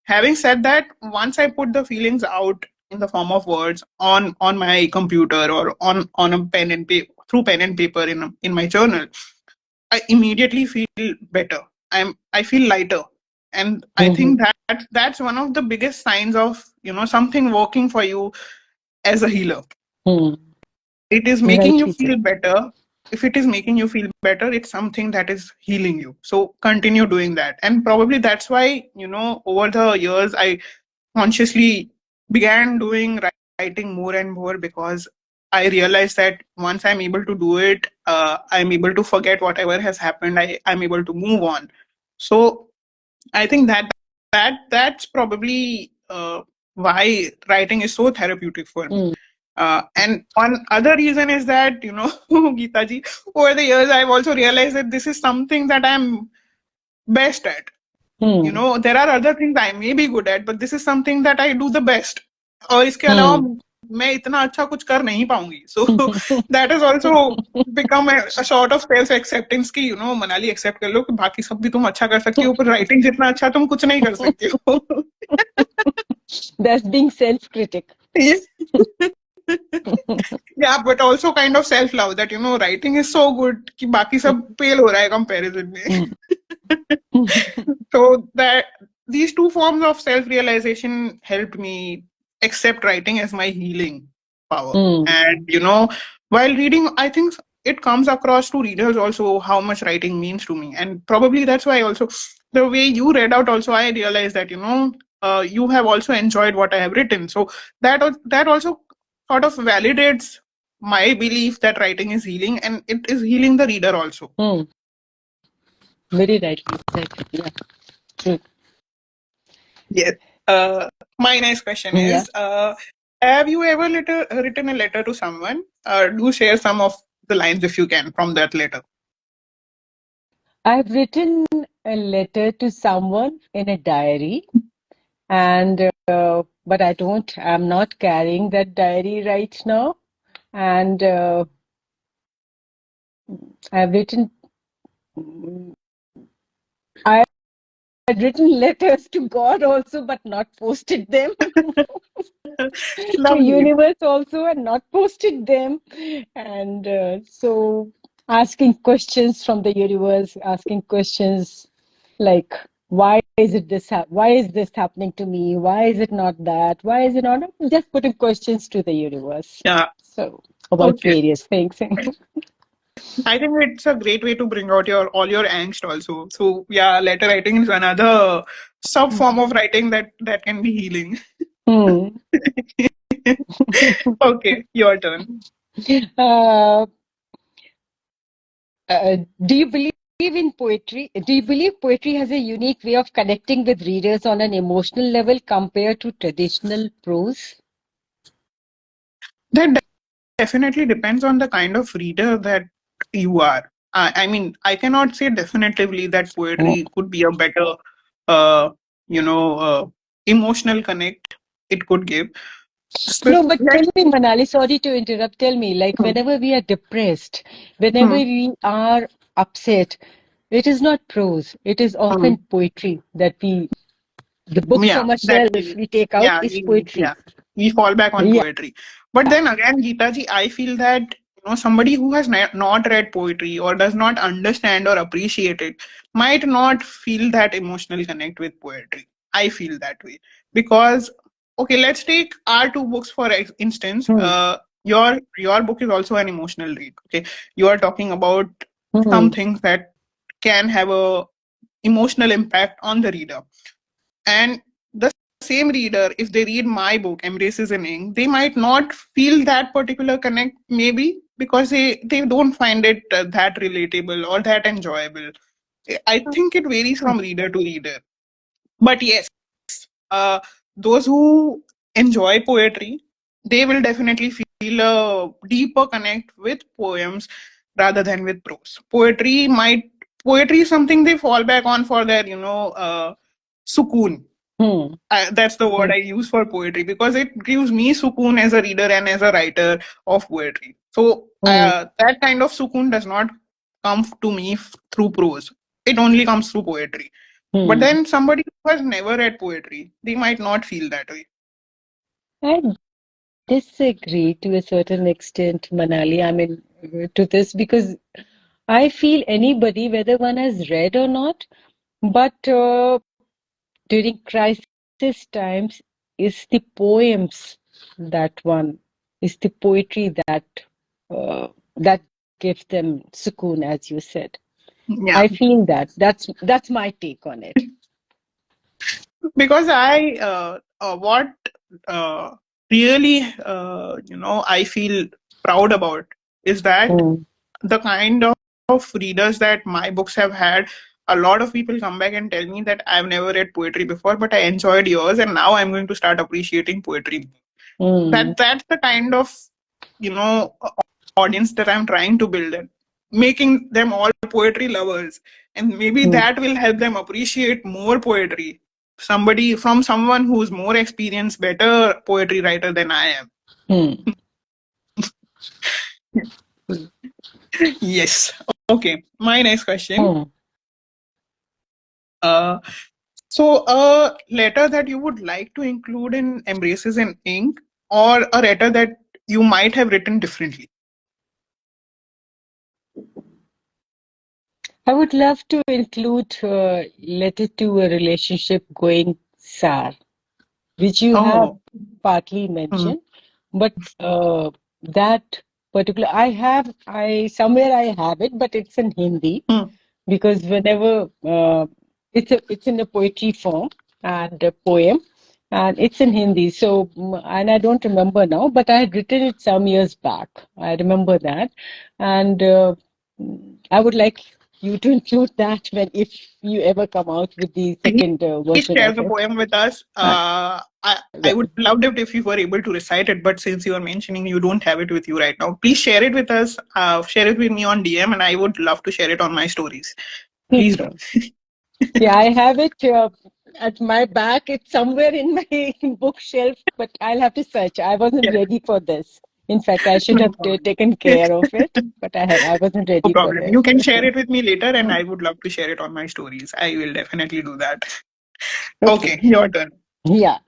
having said that, once I put the feelings out in the form of words on my computer, or on a pen and paper, through pen and paper in my journal, I immediately feel better. I feel lighter, and I Mm-hmm. think that's one of the biggest signs of something working for you as a healer. Hmm. It is making you Rightly feel said. better. If it is making you feel better, it's something that is healing you. So continue doing that, and probably that's why over the years I consciously began doing writing more and more, because I realized that once I'm able to do it, I'm able to forget whatever has happened. I'm able to move on. So I think that's probably why writing is so therapeutic for me. Hmm. And one other reason is that, Geeta ji, over the years, I've also realized that this is something that I'm best at. Hmm. There are other things I may be good at, but this is something that I do the best. और इसके अलावा Hmm. मैं इतना अच्छा कुछ कर नहीं पाऊंगी. So that has also become a sort of self acceptance कि मनाली accept कर लो कि बाकी सब भी तुम अच्छा कर सकती हो, पर writing जितना अच्छा तुम कुछ नहीं कर सकती हो. That's being self-critic. Yeah, but also kind of self love, that writing is so good कि बाकी सब fail हो रहा है comparison में. Hmm. So that these two forms of self realization helped me accept writing as my healing power. Hmm. And while reading, I think it comes across to readers also how much writing means to me. And probably that's why also the way you read out also, I realized that you have also enjoyed what I have written. So that also sort of validates my belief that writing is healing, and it is healing the reader also. Hmm. Very rightly said. Yeah. True. Yes. My next question Yeah. is, have you ever written a letter to someone? Do share some of the lines if you can from that letter. I've written a letter to someone in a diary, and but I'm not carrying that diary right now. And I've written, I had written letters to God also, but not posted them. To Lovely. universe also, and not posted them. And so asking questions from the universe, asking questions like, why is this happening to me, why is it not that, why is it not, just putting questions to the universe, Yeah. so about Okay. various things. I think it's a great way to bring out your all your angst also. So yeah, letter writing is another sub form of writing that can be healing. Hmm. Okay, your turn. uh, do you believe in poetry? Do you believe poetry has a unique way of connecting with readers on an emotional level compared to traditional prose? That definitely depends on the kind of reader that you are. I mean, I cannot say definitively that Hmm. poetry could be a better, uh, you know, uh, emotional connect it could give. But No, but tell let's. me, Manali, sorry to interrupt. Tell me, like, Hmm, whenever we are depressed, whenever hmm, we are upset, it is not prose. It is hmm. often poetry the book Yeah, from a that shelf we, we take out yeah, is we, poetry. yeah, we fall back on Yeah. poetry. But then again, Geeta ji, I feel that somebody who has not read poetry or does not understand or appreciate it might not feel that emotional connect with poetry. I feel that way because, okay, let's take our two books for instance. Hmm. Your book is also an emotional read. Okay, you are talking about some Hmm. things that can have a emotional impact on the reader. And the same reader, if they read my book, Embraces in Ink, they might not feel that particular connect, maybe because they don't find it that relatable or that enjoyable. I think it varies from reader to reader. But yes, those who enjoy poetry, they will definitely feel a deeper connect with poems rather than with prose. Poetry is something they fall back on for their, sukoon. Hmm. That's the word Hmm. I use for poetry because it gives me sukoon as a reader and as a writer of poetry. So Hmm. that kind of sukoon does not come to me through prose. It only comes through poetry. But Hmm. then somebody who has never read poetry, they might not feel that way. I disagree to a certain extent, Manali. I mean, to this because I feel anybody, whether one has read or not, but during crisis times, is the poems that one is the poetry that gives them sukoon, as you said. I Yeah, feel that. That's my take on it. because what uh, really I feel proud about is that Mm, the kind of readers that my books have had, a lot of people come back and tell me that I've never read poetry before, but I enjoyed yours, and now I'm going to start appreciating poetry. mm, That's the kind of audience that I'm trying to build, and making them all poetry lovers, and maybe mm, that will help them appreciate more poetry. Somebody from someone who's more experienced, better poetry writer than I am. mm, Yes. Okay. My next question. mm. Uh, so, a letter that you would like to include in Embraces in Ink, or a letter that you might have written differently? I would love to include letter to a relationship going sour, which you have Oh, partly mm, mentioned, but that particular I somewhere I have it, but it's in Hindi mm. because whenever it's in a poetry form and a poem, and it's in Hindi. So and I don't remember now, but I had written it some years back. I remember that, and I would like you to include that when if you ever come out with the second Please version share of the it. poem with us. Uh, I would love it if you were able to recite it, but since you are mentioning you don't have it with you right now, please share it with us. Share it with me on DM, and I would love to share it on my stories. Please do. okay. Yeah, I have it at my back. It's somewhere in my bookshelf, but I'll have to search. I wasn't Yeah, ready for this. In fact, I should no have problem. taken care of it, but I wasn't No ready for problem. this. You can share it with me later, and Mm, I would love to share it on my stories. I will definitely do that. okay. Okay, your turn. Yeah.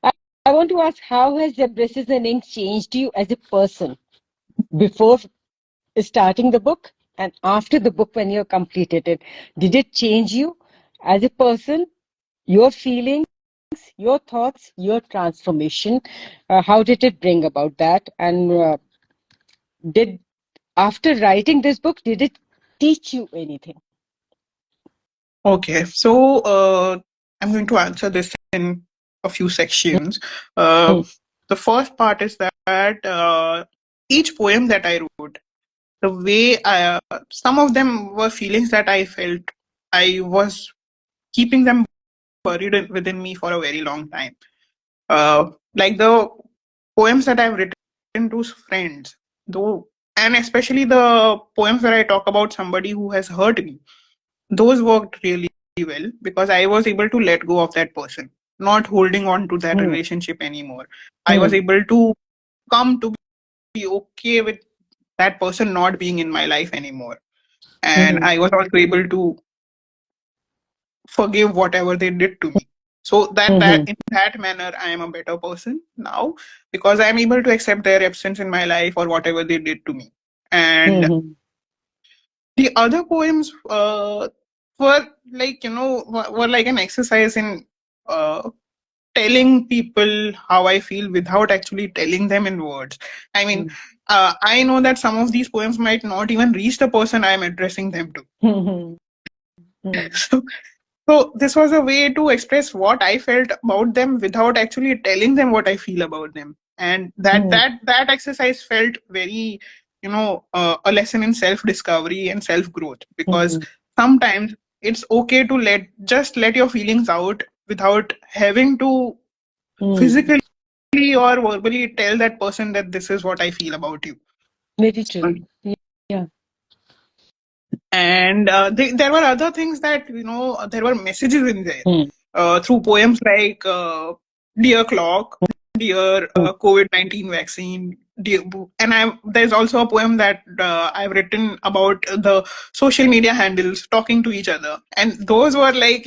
I, I want to ask, how has Embraces and Ink changed you as a person before starting the book and after the book when you completed it? Did it change you as a person, your feelings, your thoughts, your transformation? How did it bring about that? And did after writing this book, did it teach you anything? Okay, so I'm going to answer this in a few sections. Uh, Mm, the first part is that each poem that I wrote, the way some of them were feelings that I felt. I was keeping them buried within me for a very long time. Like the poems that I've written to friends, though, and especially the poems where I talk about somebody who has hurt me, those worked really well because I was able to let go of that person, not holding on to that mm, relationship anymore. I was mm, able to come to be okay with that person not being in my life anymore. And mm, I was also able to forgive whatever they did to me. So that mhm, in that manner I am a better person now because I am able to accept their absence in my life or whatever they did to me. And mhm, the other poems were like were like an exercise in uh, telling people how I feel without actually telling them in words. I mean, mm, I know that some of these poems might not even reach the person I am addressing them to. mhm, mm, So, so this was a way to express what I felt about them without actually telling them what I feel about them. And mm, that exercise felt very, a lesson in self discovery and self growth because mhm, sometimes it's okay to let your feelings out without having to Hmm. physically or verbally tell that person that this is what I feel about you. Very true. Yeah. And there were other things that, there were messages in there Hmm. through poems like Dear Clock, Dear COVID-19 Vaccine. And there's also a poem that I've written about the social media handles talking to each other. And those were like,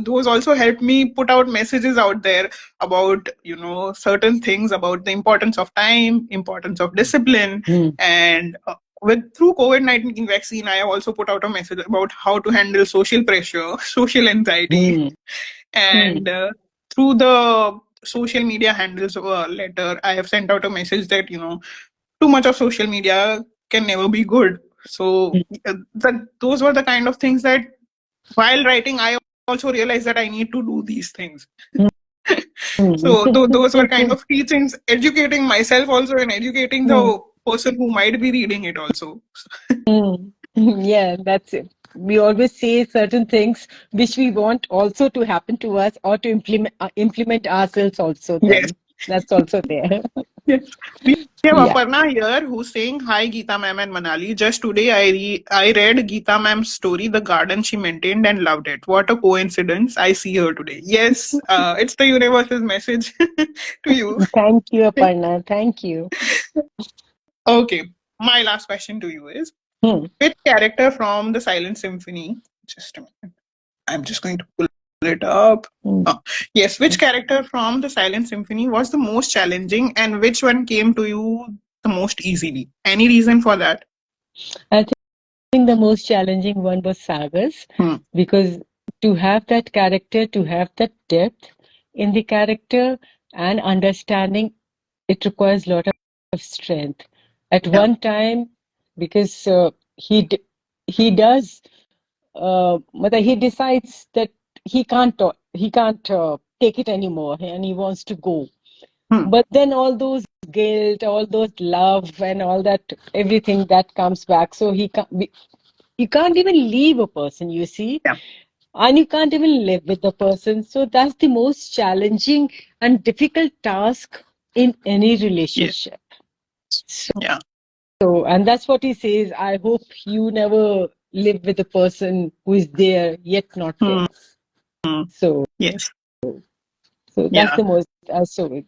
those also helped me put out messages out there about, certain things about the importance of time, importance of discipline, Hmm. and with through COVID-19 vaccine, I have also put out a message about how to handle social pressure, social anxiety, Hmm. and through the social media handles letter, I have sent out a message that too much of social media can never be good. So those were the kind of things that while writing, I also realized that I need to do these things. Hmm. So those were kind of teachings, educating myself also and educating Hmm. the person who might be reading it also. Hmm. Yeah, that's it. We always say certain things which we want also to happen to us or to implement ourselves also Yes. then. That's also there. Yes. We have Yeah. Aparna here who's saying, Hi Geeta ma'am and Manali. Just today I read Geeta ma'am's story, The Garden She Maintained, and loved it. What a coincidence. I see her today. Yes, it's the universe's message to you. Thank you, Aparna. Thank you. Okay. My last question to you is, Hmm. which character from the Silent Symphony, just a minute, I'm just going to pull it up. Hmm. Oh, yes, which character from the Silent Symphony was the most challenging and which one came to you the most easily? Any reason for that? I think the most challenging one was Sagar's Hmm. because to have that character, to have that depth in the character and understanding, it requires a lot of strength. At Yeah. one time, because he does, he decides that he can't take it anymore and he wants to go. Hmm. But then all those guilt, all those love, and all that everything that comes back. So you can't even leave a person, you see, Yeah. and you can't even live with the person. So that's the most challenging and difficult task in any Yes. relationship. Yeah. So, and that's what he says. I hope you never live with a person who is there yet not Hmm. there. So, Yes. so that's Yeah. the most. So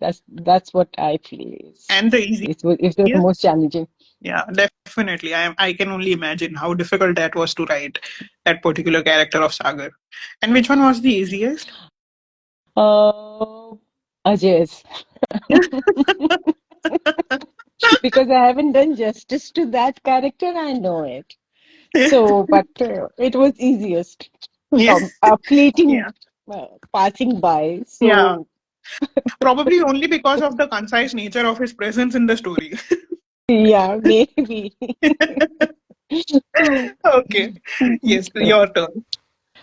that's what I feel is And the easiest. it's the most challenging. Yeah, definitely. I can only imagine how difficult that was to write that particular character of Sagar. And which one was the easiest? Uh, Ajay's. Because I haven't done justice to that character, I know it. So, but it was easiest Yeah. from fleeting Yeah. passing by. Yeah. So, Probably only because of the concise nature of his presence in the story. yeah, maybe. Okay. Yes, So, your turn.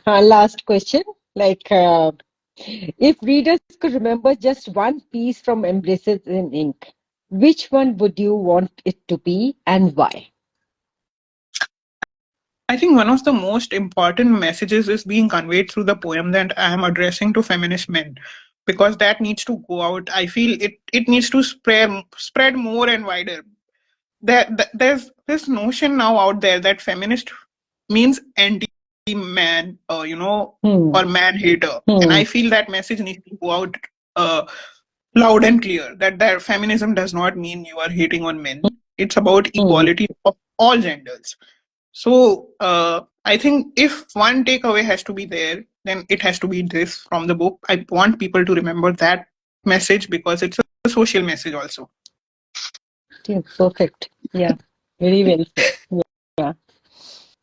last question. Like, if readers could remember just one piece from Embraces in Ink, which one would you want it to be and why? I think one of the most important messages is being conveyed through the poem that I am addressing to feminist men, because that needs to go out. I feel it needs to spread more and wider. There's this notion now out there that feminist means anti-man, Hmm. or man hater, and Hmm. I feel that message needs to go out uh, loud and clear. That feminism does not mean you are hating on men. It's about Hmm. equality of all genders. So I think if one takeaway has to be there, then it has to be this from the book. I want people to remember that message because it's a social message also. Yeah, perfect. Yeah, very well said. Yeah,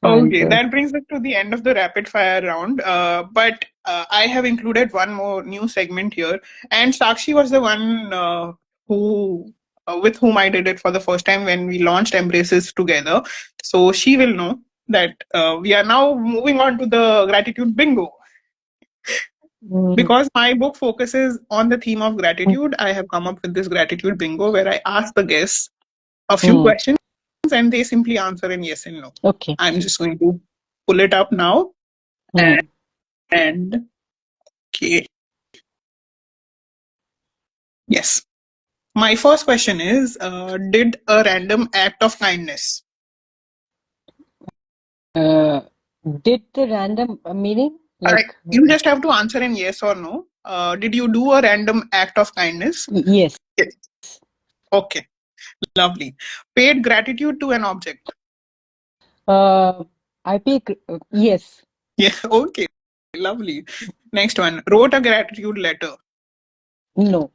and Okay, that brings us to the end of the rapid fire round. But I have included one more new segment here, and Sakshi was the one who, with whom I did it for the first time when we launched Embraces together. So she will know that we are now moving on to the gratitude bingo. mm, Because my book focuses on the theme of gratitude, I have come up with this gratitude bingo where I ask the guests a few mm, questions and they simply answer in yes and no. okay. I'm just going to pull it up now. Mm, And okay. Yes. My first question is, did a random act of kindness? Uh, did the random meaning like You just have to answer in yes or no. Did you do a random act of kindness? yes. Yes. Okay, lovely. Paid gratitude to an object. I pick yes. Yeah, okay, lovely. Next one, wrote a gratitude letter. No.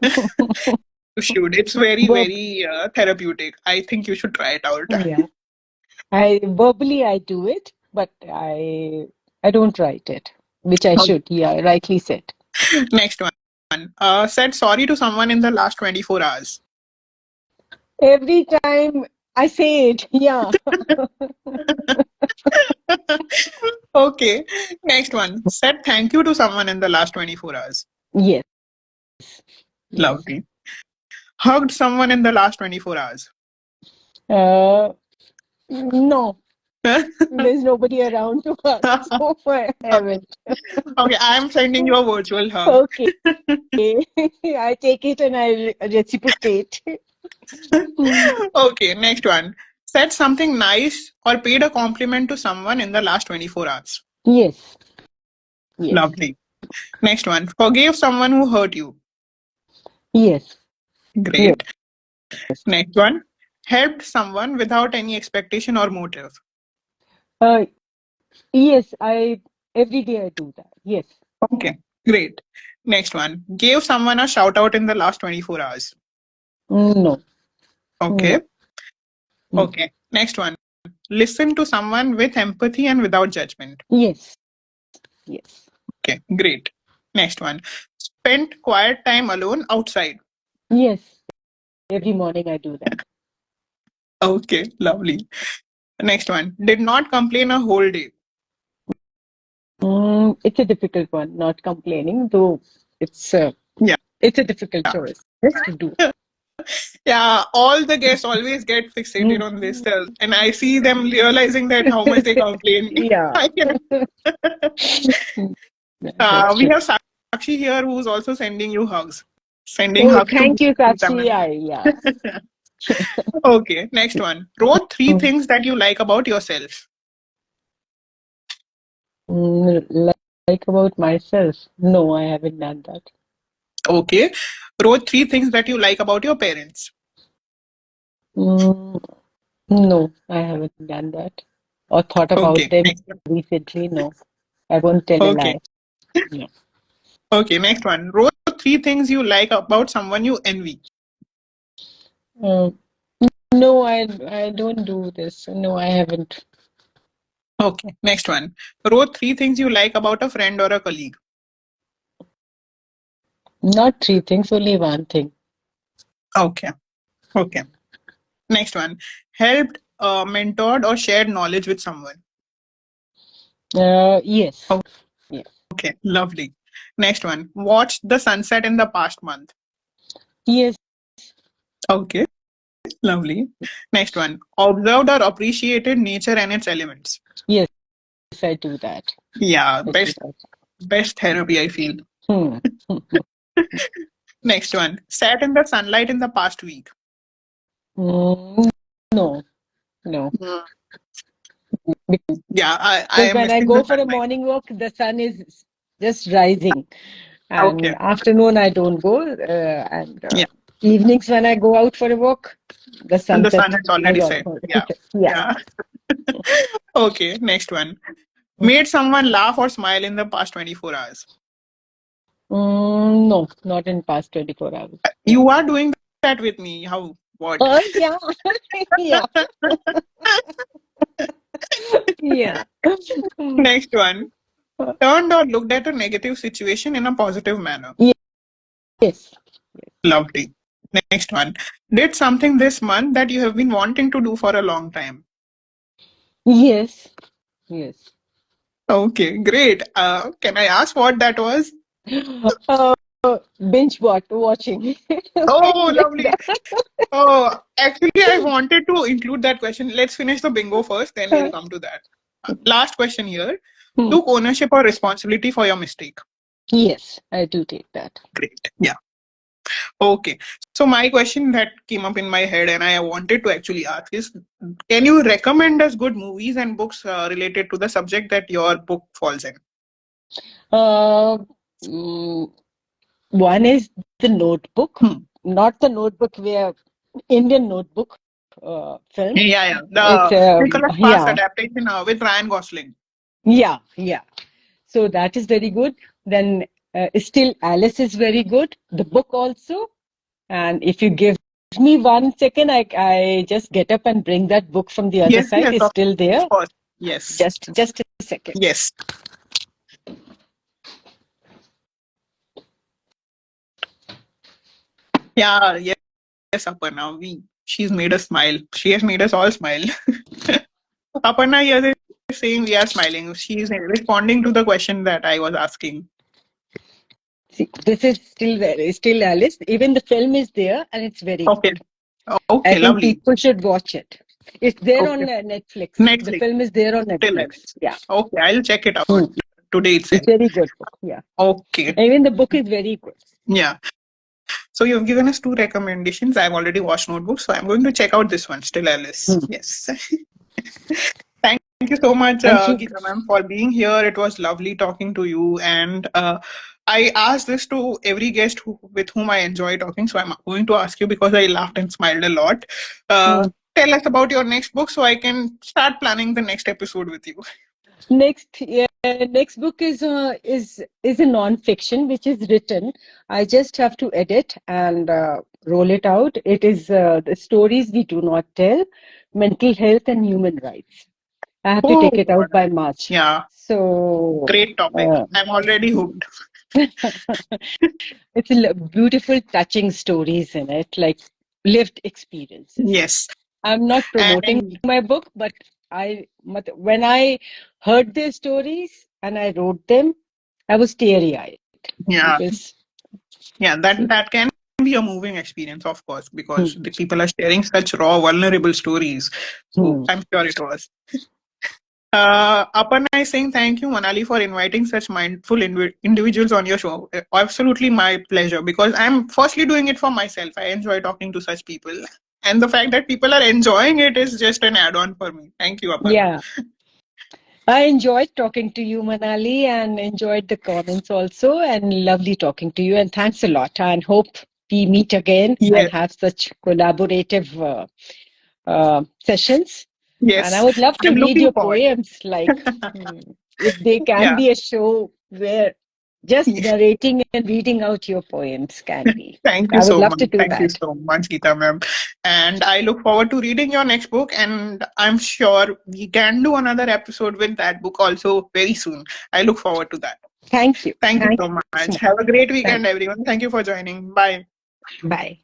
You should. It's very, Verb, very therapeutic. I think you should try it out. yeah. I verbally I do it, but I don't write it, which I should. Yeah, rightly said. Next one. Said sorry to someone in the last 24 hours. Every time I say it, yeah. Okay. Next one. Said thank you to someone in the last 24 hours. Yes, yes. Lovely. Hugged someone in the last 24 hours. Uh, no, there's nobody around to hug, so I haven't. Okay, I'm sending you a virtual hug. Okay, I take it and I reciprocate. Hmm. Okay, next one. Said something nice or paid a compliment to someone in the last 24 hours. Yes, yes, Lovely. Next one. Forgave someone who hurt you. yes, Great. yes. Next one. Helped someone without any expectation or motive. Uh, yes, I every day I do that. Yes. Okay, great. Next one. Gave someone a shout out in the last 24 hours. No, Okay, no. Mm. okay. Next one. Listen to someone with empathy and without judgment. Yes, yes, Okay, great. Next one. Spent quiet time alone outside. yes. Every morning I do that. Okay, lovely. Next one. Did not complain a whole day. It's a difficult one, not complaining, though it's uh, Yeah. it's a difficult choice. Just to do. Yeah, all the guests always get fixated Mm. on this, and I see them realizing that how much they complain. Yeah. I can. That's We true. have Sakshi here who's also sending you hugs. Sending Oh, hugs to thank you, Geeta Sakshi. ma'am. Yeah. Okay, next one. Wrote three Mm, things that you like about yourself. like about myself. No, I haven't done that. Okay. Wrote three things that you like about your parents. Mm, no, I haven't done that. Or thought about Okay. them Next one. recently. No, I won't tell a Okay. lie. No. Okay. Next one. Wrote three things you like about someone you envy. Mm, no, I don't do this. No, I haven't. Okay. Next one. Wrote three things you like about a friend or a colleague. Not three things, only one thing. Okay. Okay. Next one. Helped, mentored, or shared knowledge with someone. Yes. Yes. Okay. Lovely. Next one. Watched the sunset in the past month. Yes. Okay. Lovely. Next one. Observed or appreciated nature and its elements. Yes, I do that. Yeah. I do Best therapy, I feel. that. Next one. Sat in the sunlight in the past week. Mm, no, no. Mm. Yeah, I Because am when I missing the go for a sunlight. morning walk, the sun is just rising. Okay. And afternoon, I don't go. And Yeah. evenings, when I go out for a walk, the And the sun sunset has already has set. already Yeah. set. Yeah. Yeah. Okay. Next one. Made someone laugh or smile in the past 24 hours. No, not in past 24 hours. No. You are doing that with me. How? What? Oh, yeah. Yeah. Yeah. Mm. Next one. Turned or looked at a negative situation in a positive manner. Yes. Lovely. Next one. Did something this month that you have been wanting to do for a long time. Yes. Yes. Okay, great. Can I ask what that was? Uh, binge watching. Oh, Like lovely. that. Oh, actually, I wanted to include that question. Let's finish the bingo first, then we'll come to that. Last question here. Hmm. Took ownership or responsibility for your mistake. Yes, I do take that. Great. Yeah. Okay. So my question that came up in my head and I wanted to actually ask is, can you recommend us good movies and books related to the subject that your book falls in? Uh, mm, One is the Notebook, Hmm. not the Notebook where Indian Notebook film. Yeah, yeah. It's The Nicholas Sparks yeah, adaptation with Ryan Gosling. yeah. So that is very good. Then still Alice is very good. The book also. And if you give me 1 second, I just get up and bring that book from the other Yes, side. yes, It's still of there. course. Yes, Just a second. yes. Yeah, yes, Aparna. She's made us smile. She has made us all smile. Aparna here is saying we are smiling. She is responding to the question that I was asking. See, this is still there. It's still Alice. Even the film is there, and it's very Okay. good. I Okay, think lovely. people should watch it. It's there on Okay. Netflix. The Netflix. film is there on Still Netflix. Alice. Yeah. Okay, I'll check it out Hmm. today It's itself. very good book. Yeah. Okay. Even the book is very good. Yeah. So you've given us two recommendations. I've already watched Notebook, so I'm going to check out this one, Still Alice. Hmm. Yes. Thank you so much, Thank you. Geeta ma'am, for being here. It was lovely talking to you. And I ask this to every guest with whom I enjoy talking. So I'm going to ask you because I laughed and smiled a lot. Hmm. Tell us about your next book so I can start planning the next episode with you. Next book is a non-fiction which is written. I just have to edit and roll it out. It is the stories we do not tell, mental health and human rights. I have to Oh, take it out by March. yeah. So Great topic. I'm already hooked. it's beautiful, touching stories in it, like lived experiences. Yes. I'm not promoting And my book, but when I heard their stories and I wrote them, I was teary-eyed yeah, because yeah, see, that can be a moving experience, of course, because hmm, the people are sharing such raw, vulnerable stories. So hmm. I'm sure it was. Aparna is saying thank you, Manali, for inviting such mindful individuals on your show. Absolutely my pleasure because I'm firstly doing it for myself. I enjoy talking to such people. And the fact that people are enjoying it is just an add on for me. Thank you, Aparna. Yeah, I enjoyed talking to you, Manali, and enjoyed the comments also, and lovely talking to you. And thanks a lot. And hope we meet again and Yes, have such collaborative sessions. And I yes. would love to I'm read looking your forward. poems, like if there can Yeah. be a show where just narrating and reading out your poems can be. Thank you I would so love much. to do Thank you that. so much, Geeta ma'am. And I look forward to reading your next book. And I'm sure we can do another episode with that book also very soon. I look forward to that. Thank you. Thank you Thanks, so much. Manali. Have a great Thank weekend, everyone. Thank you for joining. Bye. Bye.